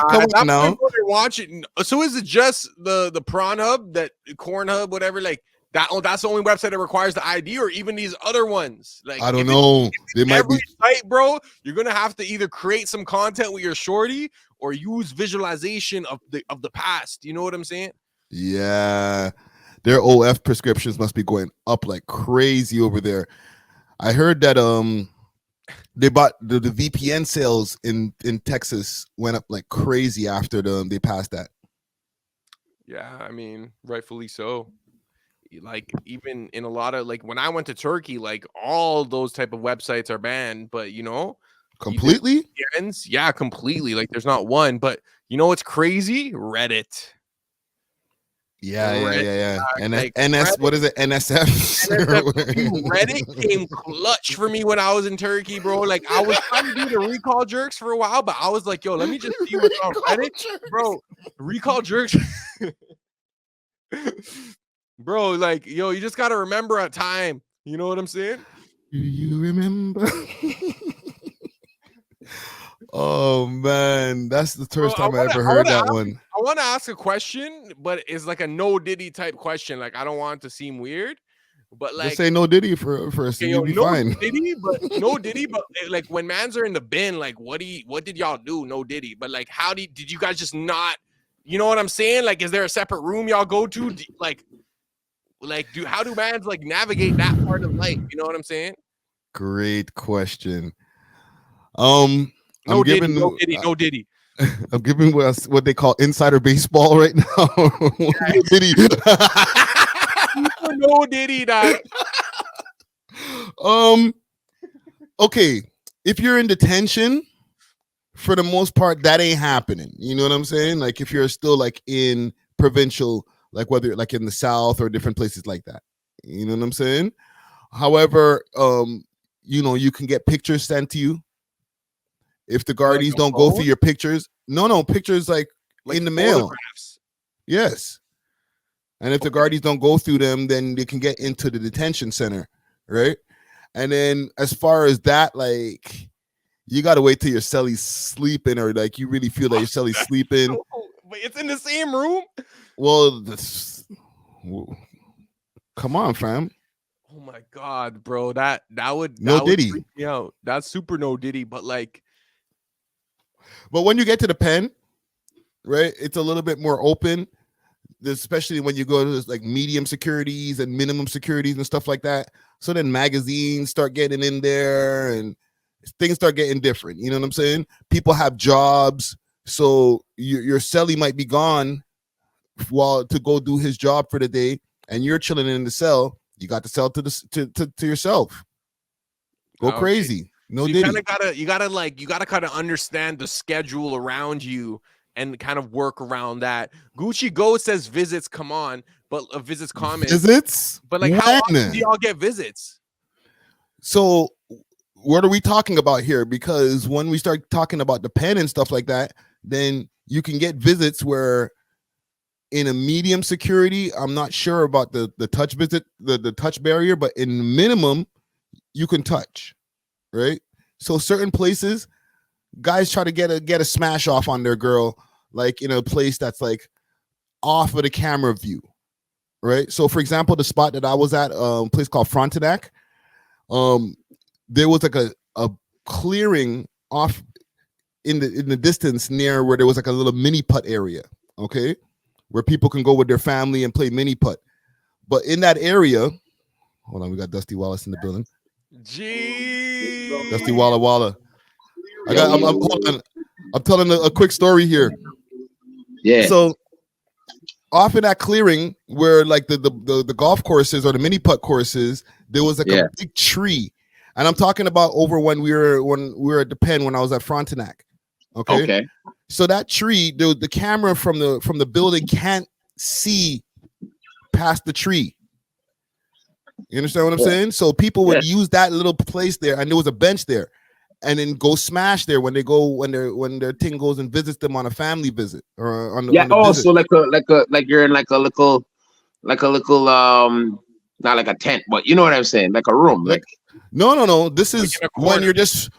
come on now. Watching. So is it just the Prawn Hub, that Corn Hub, whatever? Like that? Oh, that's the only website that requires the ID, or even these other ones? Like, I don't know. They might be site, bro. You're gonna have to either create some content with your shorty or use visualization of the past. You know what I'm saying? Yeah, their OF prescriptions must be going up like crazy over there. I heard that they bought the VPN sales in Texas went up like crazy after they passed that. Yeah, I mean, rightfully so. Like, even in a lot of, like, when I went to Turkey, like, all those type of websites are banned, but completely. Yeah, completely. Like, there's not one. But you know what's crazy? Reddit. Yeah. And like, NS, what is it? NSF. Reddit came clutch for me when I was in Turkey, bro. Like, I was trying to do the recall jerks for a while, but I was like, yo, let me just see what's on Reddit, bro. Recall jerks, bro. Like, yo, you just gotta remember a time. You know what I'm saying? Do you remember? Oh man, that's the first time I ever heard that one. I want to ask a question, but it's like a no Diddy type question. Like, I don't want it to seem weird. But like, just say no Diddy first, okay, and you'll be no fine. Diddy, but no Diddy, but like when mans are in the bin, like what did y'all do? No Diddy, but like how did you guys just not? You know what I'm saying? Like, is there a separate room y'all go to? How do mans like navigate that part of life? You know what I'm saying? Great question. No Diddy. I'm giving what they call insider baseball right now. No Diddy. No Diddy, dog. Okay, if you're in detention, for the most part, that ain't happening. You know what I'm saying? Like if you're still like in provincial, like whether like in the South or different places like that. You know what I'm saying? However, you know, you can get pictures sent to you. If the guardies don't go through your pictures, no, pictures like in the mail. Photographs. Yes. And if the guardies don't go through them, then they can get into the detention center, right? And then as far as that, like you gotta wait till your cellie's sleeping, or like you really feel that your cellie's sleeping. But it's in the same room. Well, come on, fam. Oh my god, bro, that would Diddy. freak me out. That's super no Diddy, but like. But when you get to the pen, right, it's a little bit more open, especially when you go to like medium securities and minimum securities and stuff like that. So then magazines start getting in there and things start getting different. You know what I'm saying? People have jobs, so your cellie might be gone to go do his job for the day, and you're chilling in the cell. You got the cell to yourself. Go crazy. No so Diddy. You gotta kind of understand the schedule around you and kind of work around that. Gucci Go says visits come on, but visits comments. Visits? But like how often do y'all get visits? So what are we talking about here? Because when we start talking about the pen and stuff like that, then you can get visits where in a medium security, I'm not sure about the touch visit, the touch barrier, but in minimum, you can touch, right? So certain places, guys try to get a smash off on their girl, like in a place that's like off of the camera view, right? So for example, the spot that I was at, a place called Frontenac, there was like a clearing off in the distance near where there was like a little mini putt area, okay, where people can go with their family and play mini putt. But in that area, hold on, we got Dusty Wallace in the building. Gee, Dusty Walla Walla. Hold on. I'm telling a quick story here. Yeah. So off in that clearing where like the golf courses or the mini putt courses, there was like a big tree. And I'm talking about over when we were at the pen when I was at Frontenac. Okay. So that tree, the camera from the building can't see past the tree. You understand what I'm saying? So people would use that little place there, and there was a bench there, and then go smash there when their thing goes and visits them on a family visit or on the visit. So like you're in like a little not like a tent, but you know what I'm saying, like a room, like no. This is when you're just.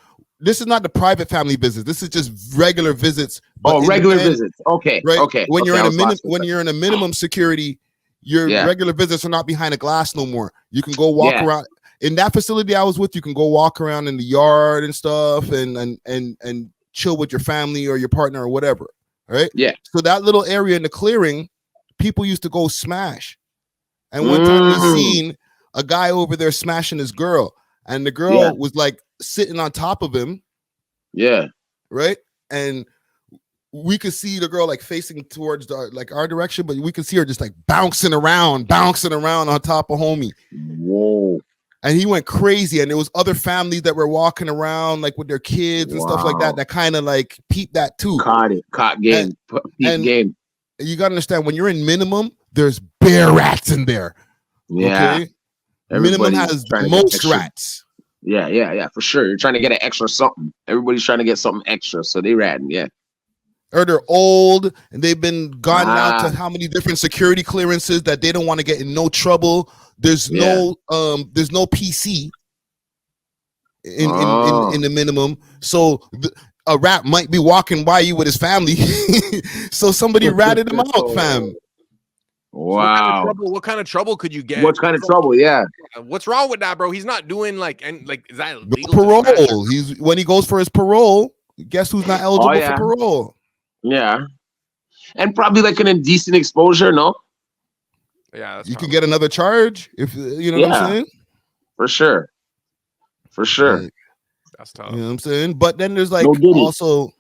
This is not the private family visits. This is just regular visits. Regular visits. Okay. Right. Okay. When you're in a minimum security, your regular visits are not behind a glass no more. You can go walk around in that facility I was with. You can go walk around in the yard and stuff, and chill with your family or your partner or whatever. Right. Yeah. So that little area in the clearing, people used to go smash. And one time we seen a guy over there smashing his girl, and the girl was like sitting on top of him. Yeah. Right. And we could see the girl like facing towards our direction, but we could see her just like bouncing around on top of homie. Whoa. And he went crazy. And there was other families that were walking around like with their kids and stuff like that kind of like peeped that too. Caught game. Game. You gotta understand, when you're in minimum, there's bare rats in there. Yeah. Okay. Minimum has the most rats. Yeah, for sure. You're trying to get an extra something. Everybody's trying to get something extra, so they ratting, Or they're old and they've been gone out to how many different security clearances that they don't want to get in no trouble. There's no PC in the minimum, so a rat might be walking by you with his family, so somebody ratted him out, fam. Wow. What kind of trouble could you get? What kind of trouble? Yeah. What's wrong with that, bro? He's not doing like is that No legal? to smash parole. He's when he goes for his parole. Guess who's not eligible yeah. for parole? Yeah. And probably like an indecent exposure, no? Yeah, that's You can get another charge if you know what I'm saying. For sure. For sure. Like, that's tough. you know what I'm saying? But then there's like No Diddy. also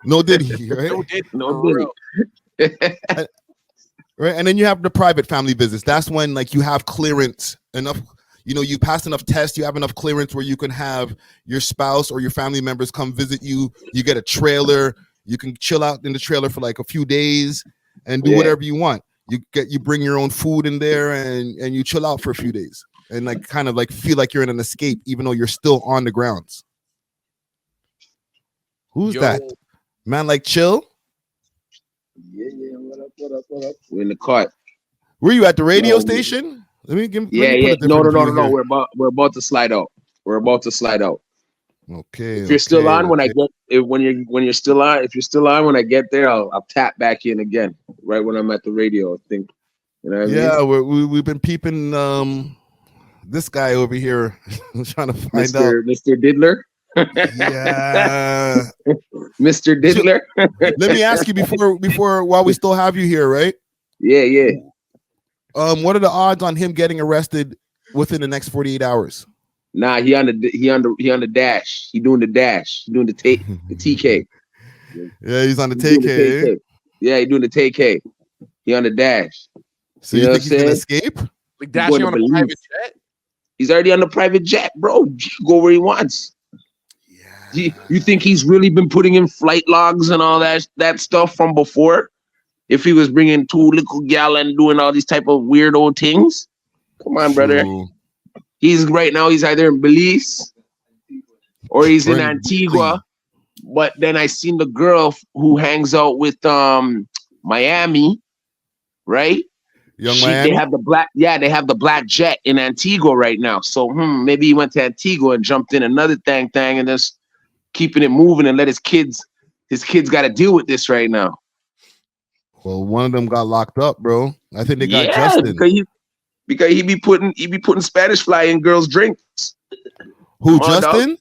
no Diddy, right? No Diddy. Right. And then you have the private family business. That's when like you have clearance enough, you know, you pass enough tests, you have enough clearance where you can have your spouse or your family members come visit you. You get a trailer, you can chill out in the trailer for like a few days and do whatever you want. You bring your own food in there and you chill out for a few days and like kind of like feel like you're in an escape, even though you're still on the grounds. Who's that? Man like Chill? Yeah. What up? We're in the cart. Were you at the radio station? Let me give. Yeah. No. We're about to slide out. Okay. If you're still on when I get when you're still on, if you're still on when I get there, I'll tap back in again right when I'm at the radio. I think. You know what I mean? We've been peeping this guy over here trying to find out. Mr. Diddler. Yeah. Mr. Diddler. Let me ask you before while we still have you here, right? Yeah. What are the odds on him getting arrested within the next 48 hours? Nah, he on the dash. He doing the dash. He doing the TK. Yeah, he's on the TK. Yeah, he doing the TK. He on the dash. So you think he's gonna escape? Like dashing on a private jet? He's already on the private jet, bro. Go where he wants. Yeah. You think he's really been putting in flight logs and all that stuff from before? If he was bringing 2 little gal and doing all these type of weird old things? Come on, brother. He's right now. He's either in Belize or he's in Antigua. But then I seen the girl who hangs out with Miami, right? Miami? They have the black jet in Antigua right now. So maybe he went to Antigua and jumped in another thing and just keeping it moving and let his kids got to deal with this right now. Well, one of them got locked up, bro. I think they got Justin. Because he be putting Spanish fly in girls' drinks. Who, Justin?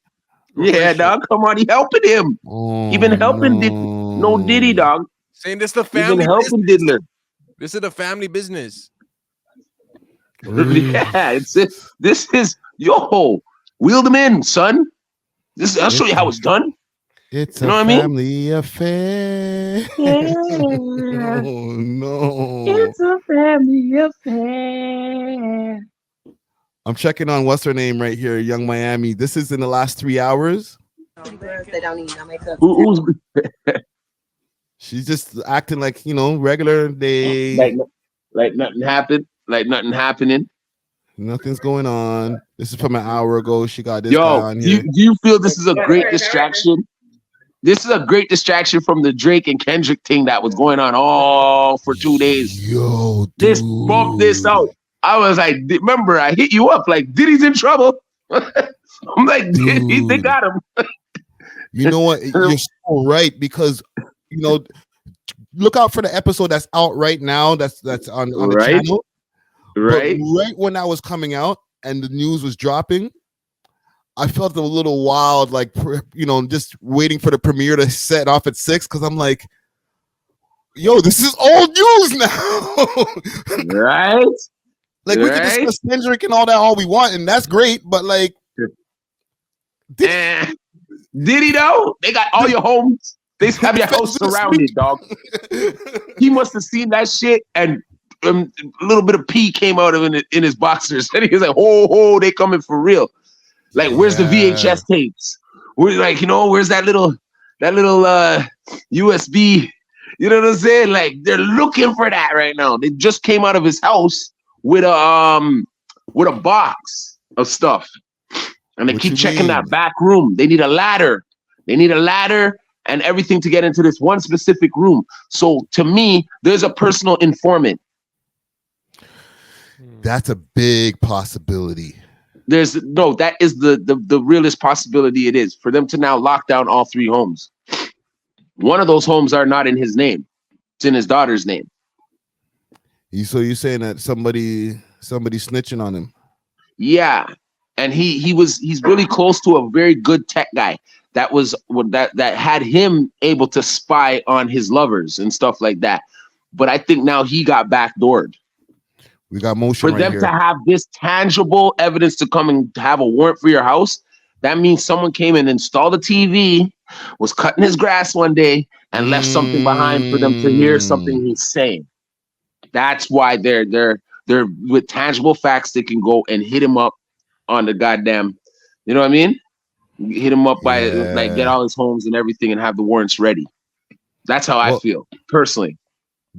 Yeah, dog. Come on, he helping him. He been helping Diddy, dog. Saying this the family. He been helping business. Diddler. This is the family business. Yeah, this is wheel them in, son. I'll show you how it's done. It's you know a what family affair. Yeah. Oh no. It's a family affair. I'm checking on what's her name right here, Young Miami. This is in the last 3 hours. They don't need no makeup. Who's She's just acting like, regular day. Like nothing happened. Like nothing happening. Nothing's going on. This is from an hour ago. She got this guy on here. Do you feel this is a great distraction? This is a great distraction from the Drake and Kendrick thing that was going on all for 2 days. Yo, dude. This bumped this out. I was like, remember, I hit you up like Diddy's in trouble. I'm like, Diddy, they got him. You know what? You're so right, because look out for the episode that's out right now. That's on the channel. Right. But right when that was coming out and the news was dropping, I felt a little wild, like, just waiting for the premiere to set off at 6, because I'm like, yo, this is old news now. Right? Like, we can discuss Kendrick and all that all we want, and that's great, but like, Diddy though, they got all your homes. They have your house surrounded, dog. He must have seen that shit, and a little bit of pee came out of in his boxers, and he was like, "Oh, they coming for real." Like, where's the VHS tapes? Where's where's that little USB? You know what I'm saying? Like, they're looking for that right now. They just came out of his house with a box of stuff, and they keep checking that back room. They need a ladder. And everything to get into this one specific room. So to me, there's a personal informant. That's a big possibility. That is the realest possibility it is for them to now lock down all 3 homes. One of those homes are not in his name. It's in his daughter's name. So you're saying that somebody snitching on him? Yeah, and he's really close to a very good tech guy that had him able to spy on his lovers and stuff like that. But I think now he got backdoored. We got motion For right them here. to have this tangible evidence to come and have a warrant for your house, that means someone came and installed a TV, was cutting his grass one day, and left something behind for them to hear something he's saying. That's why they're with tangible facts. They can go and hit him up on the goddamn, you know what I mean? Hit him up by like get all his homes and everything and have the warrants ready. That's how I feel personally.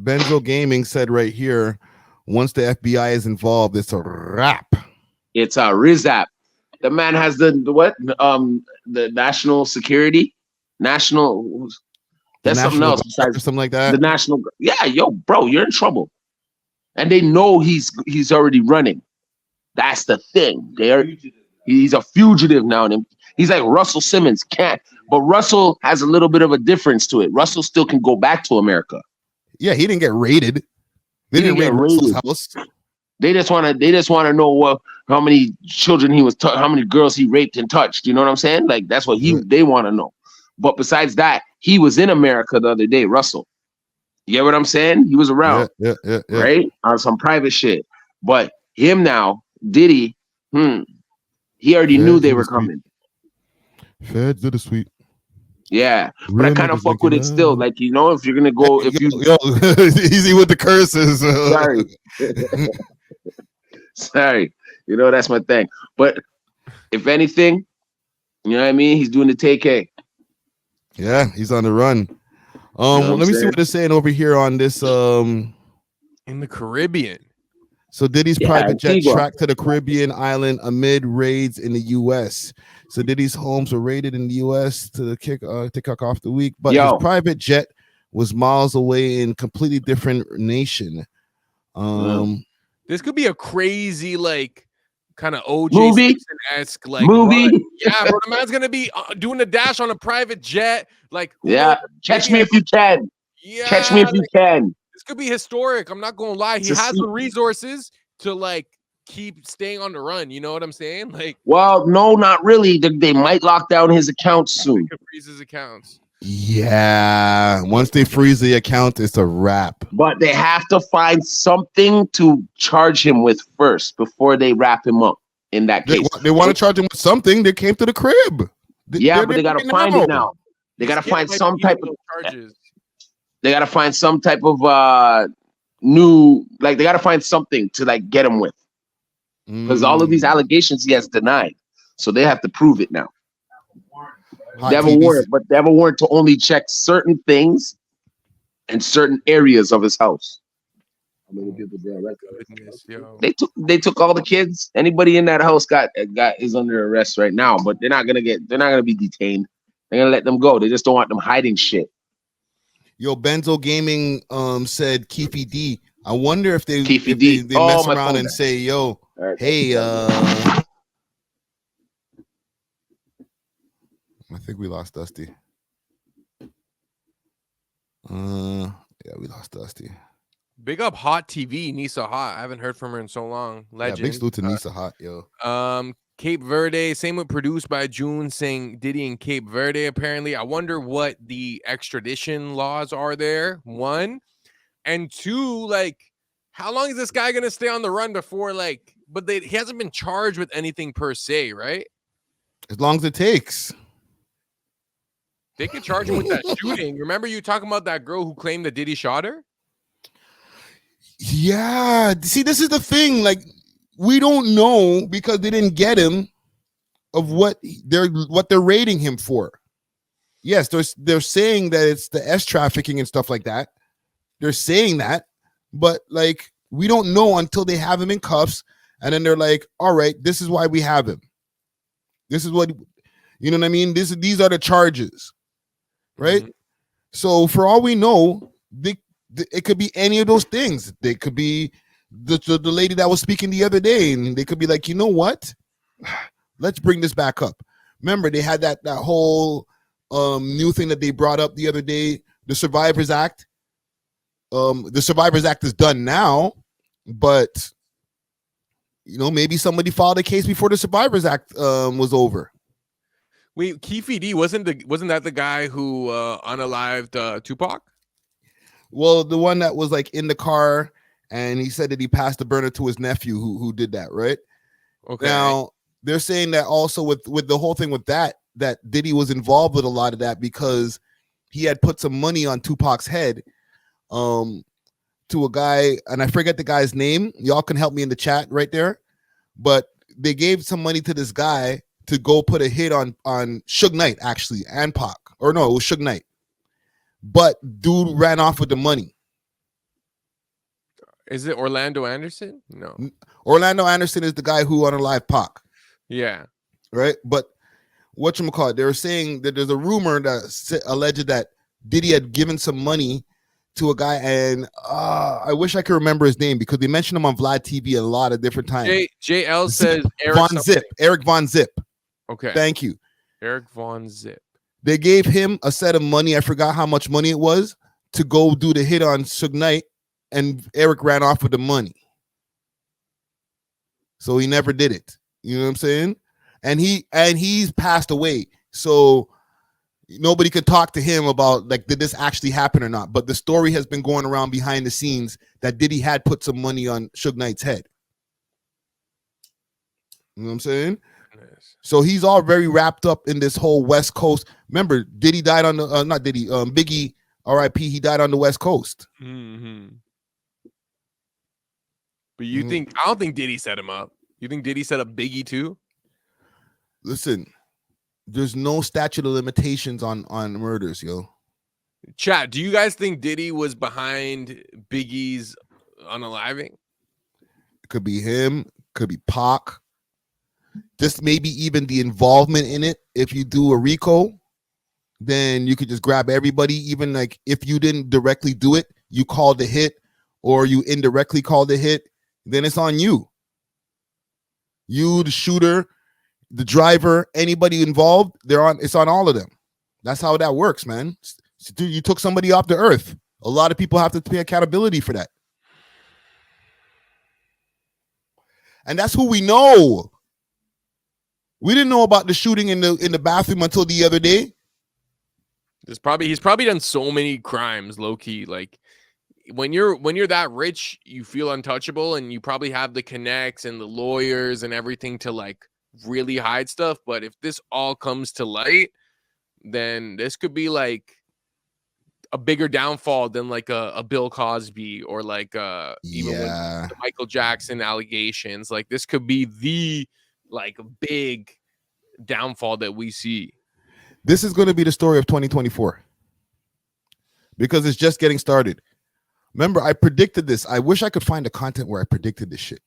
Benzo Gaming said right here, once the FBI is involved, it's a wrap. It's a rizap. The man has the national security, national. That's something else besides something like that. The national. Yeah, yo, bro, you're in trouble. And they know he's already running. That's the thing. He's a fugitive now. And he's like Russell Simmons, but Russell has a little bit of a difference to it. Russell still can go back to America. Yeah, he didn't get raided. They didn't raid Russell's house. They just want to know how many children he was, how many girls he raped and touched. You know what I'm saying? Like that's what they want to know. But besides that, he was in America the other day, Russell. You get what I'm saying? He was around, yeah. Right? On some private shit. But him now, Diddy, he already knew they were coming. Feds to the sweet. Yeah, but I kind of fuck with it still. Like, you know, if you're gonna go, easy with the curses. Sorry, you know that's my thing. But if anything, you know what I mean. He's doing the TK. Yeah, he's on the run. Let me see what they're saying over here on this. In the Caribbean. So Diddy's private jet tracked to the Caribbean island amid raids in the U.S. So Diddy's homes were raided in the U.S. to kick off the week, but his private jet was miles away in completely different nation. This could be a crazy like kind of OJ Simpson-esque like movie. Run. Yeah, bro, the man's gonna be doing the dash on a private jet. Like catch me if you can. Yeah, catch me if you can. This could be historic. I'm not gonna lie. He has the resources to like keep staying on the run. You know what I'm saying? Like, well, no, not really. They might lock down his accounts soon. Freeze his accounts. Yeah, once they freeze the account, it's a wrap. But they have to find something to charge him with first before they wrap him up. In that case, they want to charge him with something. They came to the crib. But they gotta find it now. They gotta find some type of charges. They gotta find some type of new, like they gotta find something to like get him with, because all of these allegations he has denied, so they have to prove it now. They have a warrant, but they have a warrant to only check certain things and certain areas of his house. They took all the kids. Anybody in that house is under arrest right now, but they're not gonna be detained. They're gonna let them go. They just don't want them hiding shit. Yo, Benzo Gaming said Kofi D. I wonder if they mess around and say, yo, hey, I think we lost Dusty. Yeah, we lost Dusty. Big up Hot TV, Nisa Hot. I haven't heard from her in so long. Legend. Yeah, big salute to Nisa Hot, yo. Cape Verde, same with produced by June saying Diddy in Cape Verde, apparently. I wonder what the extradition laws are there, one. And two, like, how long is this guy going to stay on the run before, like, but he hasn't been charged with anything per se, right? As long as it takes. They could charge him with that shooting. Remember you talking about that girl who claimed that Diddy shot her? Yeah. See, this is the thing. Like, we don't know because they didn't get him of what they're rating him for. Yes, they're saying that it's the S trafficking and stuff like that. They're saying that, but like we don't know until they have him in cuffs, and then they're like, "All right, this is why we have him. This is what you know what I mean. These are the charges, right?" Mm-hmm. So for all we know, it could be any of those things. They could be the lady that was speaking the other day, and they could be like, you know what? Let's bring this back up. Remember, they had that whole new thing that they brought up the other day, the Survivors Act. The Survivors Act is done now, but maybe somebody filed a case before the Survivors Act was over. Wait, Kofi D wasn't that the guy who unalived Tupac? Well, the one that was like in the car, and he said that he passed the burner to his nephew who did that, right? Okay. Now they're saying that also with the whole thing with that Diddy was involved with a lot of that because he had put some money on Tupac's head to a guy, and I forget the guy's name. Y'all can help me in the chat right there. But they gave some money to this guy to go put a hit on Suge Knight, actually, and Pac. Or no, it was Suge Knight. But dude ran off with the money. Is it Orlando Anderson? No. Orlando Anderson is the guy who unalived Pac. Yeah. Right? But whatchamacallit, they were saying that there's a rumor that alleged that Diddy had given some money to a guy, and I wish I could remember his name because they mentioned him on Vlad TV a lot of different times. JL says Eric Von Zip. Okay. Thank you. Eric Von Zip. They gave him a set of money. I forgot how much money it was to go do the hit on Suge Knight, and Eric ran off with the money. So he never did it. You know what I'm saying? And he's passed away. So nobody can talk to him about like, did this actually happen or not? But the story has been going around behind the scenes that Diddy had put some money on Suge Knight's head. You know what I'm saying? Yes. So he's all very wrapped up in this whole West Coast. Remember, Diddy died on the not Diddy, Biggie, R.I.P. He died on the West Coast. Mm-hmm. But you think I don't think Diddy set him up. You think Diddy set up Biggie too? Listen, there's no statute of limitations on murders, yo. Chat, do you guys think Diddy was behind Biggie's unaliving? It could be him, could be Pac. Just maybe even the involvement in it. If you do a RICO, then you could just grab everybody. Even like if you didn't directly do it, you called the hit, or you indirectly called the hit, then it's on you. You, the shooter, the driver, anybody involved, it's on all of them. That's how that works, man. Dude, you took somebody off the earth. A lot of people have to pay accountability for that. And that's who we know. We didn't know about the shooting in the bathroom until the other day. He's probably done so many crimes, low key. Like when you're that rich, you feel untouchable, and you probably have the connects and the lawyers and everything to like really hide stuff. But if this all comes to light, then this could be like a bigger downfall than like a Bill Cosby or like even with the Michael Jackson allegations. Like this could be the like big downfall that we see. This is going to be the story of 2024 because it's just getting started. Remember, I predicted this. I wish I could find the content where I predicted this shit,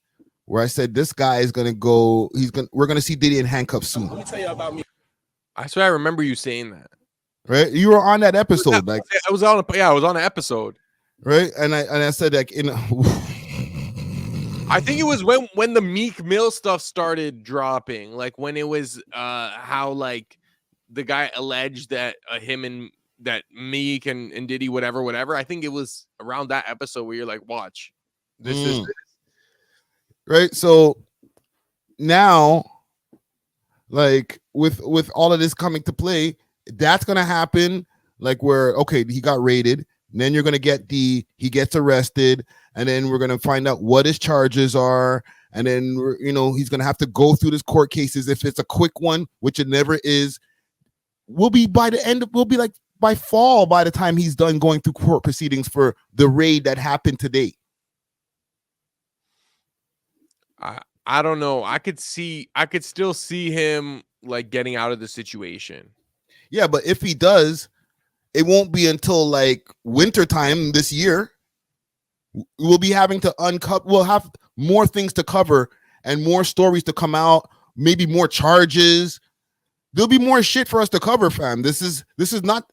where I said this guy is going to go. We're going to see Diddy in handcuffs soon. Let me tell you about me. I swear I remember you saying that. Right? You were on that episode. I was on an episode. Right? And I said like I think it was when the Meek Mill stuff started dropping, like when it was how like the guy alleged that him and that Meek and Diddy whatever. I think it was around that episode where you're like, watch, this is this. Right. So now, like with all of this coming to play, that's gonna happen. Like where he got raided, and then you're gonna get he gets arrested. And then we're going to find out what his charges are. And then, he's going to have to go through this court cases. If it's a quick one, which it never is, we'll be by fall by the time he's done going through court proceedings for the raid that happened today. I don't know. I could still see him like getting out of the situation. Yeah, but if he does, it won't be until like wintertime this year. We'll be having to uncover. We'll have more things to cover and more stories to come out. Maybe more charges. There'll be more shit for us to cover, fam. This is not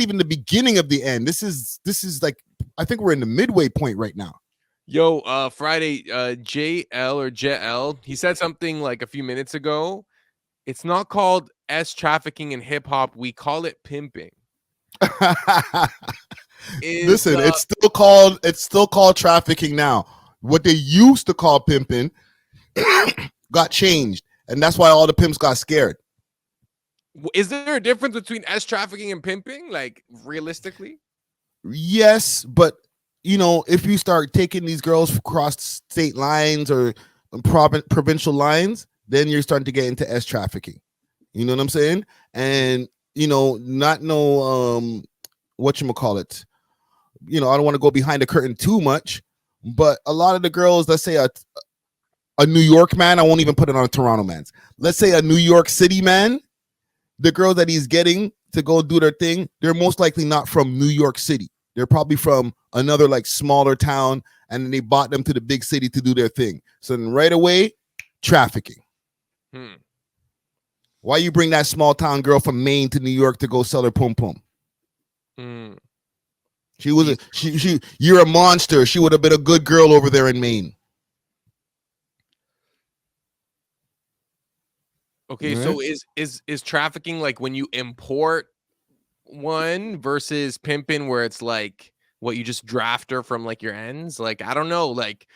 even the beginning of the end. This is like, I think we're in the midway point right now. Yo, Friday, JL or JL, he said something like a few minutes ago. It's not called trafficking in hip hop. We call it pimping. Listen, it's still called trafficking now. what they used to call pimping got changed, and that's why all the pimps got scared. Is there a difference between S trafficking and pimping? Like realistically? Yes, but you know, if you start taking these girls across state lines or provincial lines, then you're starting to get into S trafficking. You know what I'm saying? And you know, not no whatchamacallit. You know, I don't want to go behind the curtain too much, but a lot of the girls, let's say a New York man, I won't even put it on a Toronto man's. Let's say a New York City man, the girls that he's getting to go do their thing, they're most likely not from New York City. They're probably from another like smaller town, and then they bought them to the big city to do their thing. So then right away, trafficking. Why you bring that small town girl from Maine to New York to go sell her pum pum? She was you're a monster. She would have been a good girl over there in Maine. Okay, Right. so is trafficking like when you import one versus pimping where it's like what you just draft her from like your ends? Like I don't know, like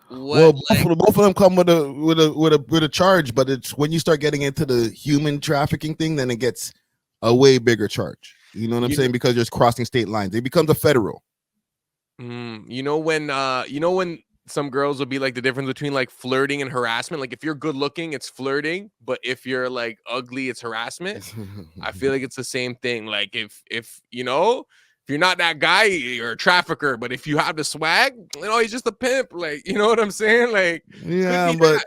what, well, both of them come with a charge, but it's when you start getting into the human trafficking thing, then it gets a way bigger charge. You know what I'm saying? Because you're crossing state lines. It becomes a federal. you know when some girls will be like the difference between like flirting and harassment. Like if you're good looking, it's flirting, but if you're like ugly, it's harassment. I feel like it's the same thing. Like if you know, if you're not that guy, you're a trafficker. But if you have the swag, you know, he's just a pimp. Like, you know what I'm saying? Like, yeah, but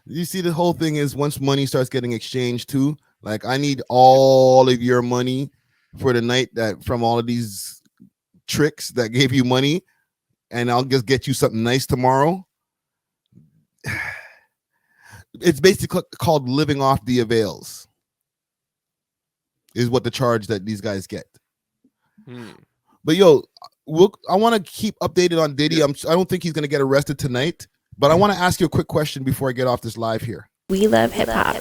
you see, the whole thing is once money starts getting exchanged too. Like, I need all of your money for the night that from all of these tricks that gave you money, and I'll just get you something nice tomorrow. It's basically called living off the avails, is what the charge that these guys get. But yo, I want to keep updated on Diddy. I don't think he's gonna get arrested tonight, but I want to ask you a quick question before I get off this live here. We love hip hop.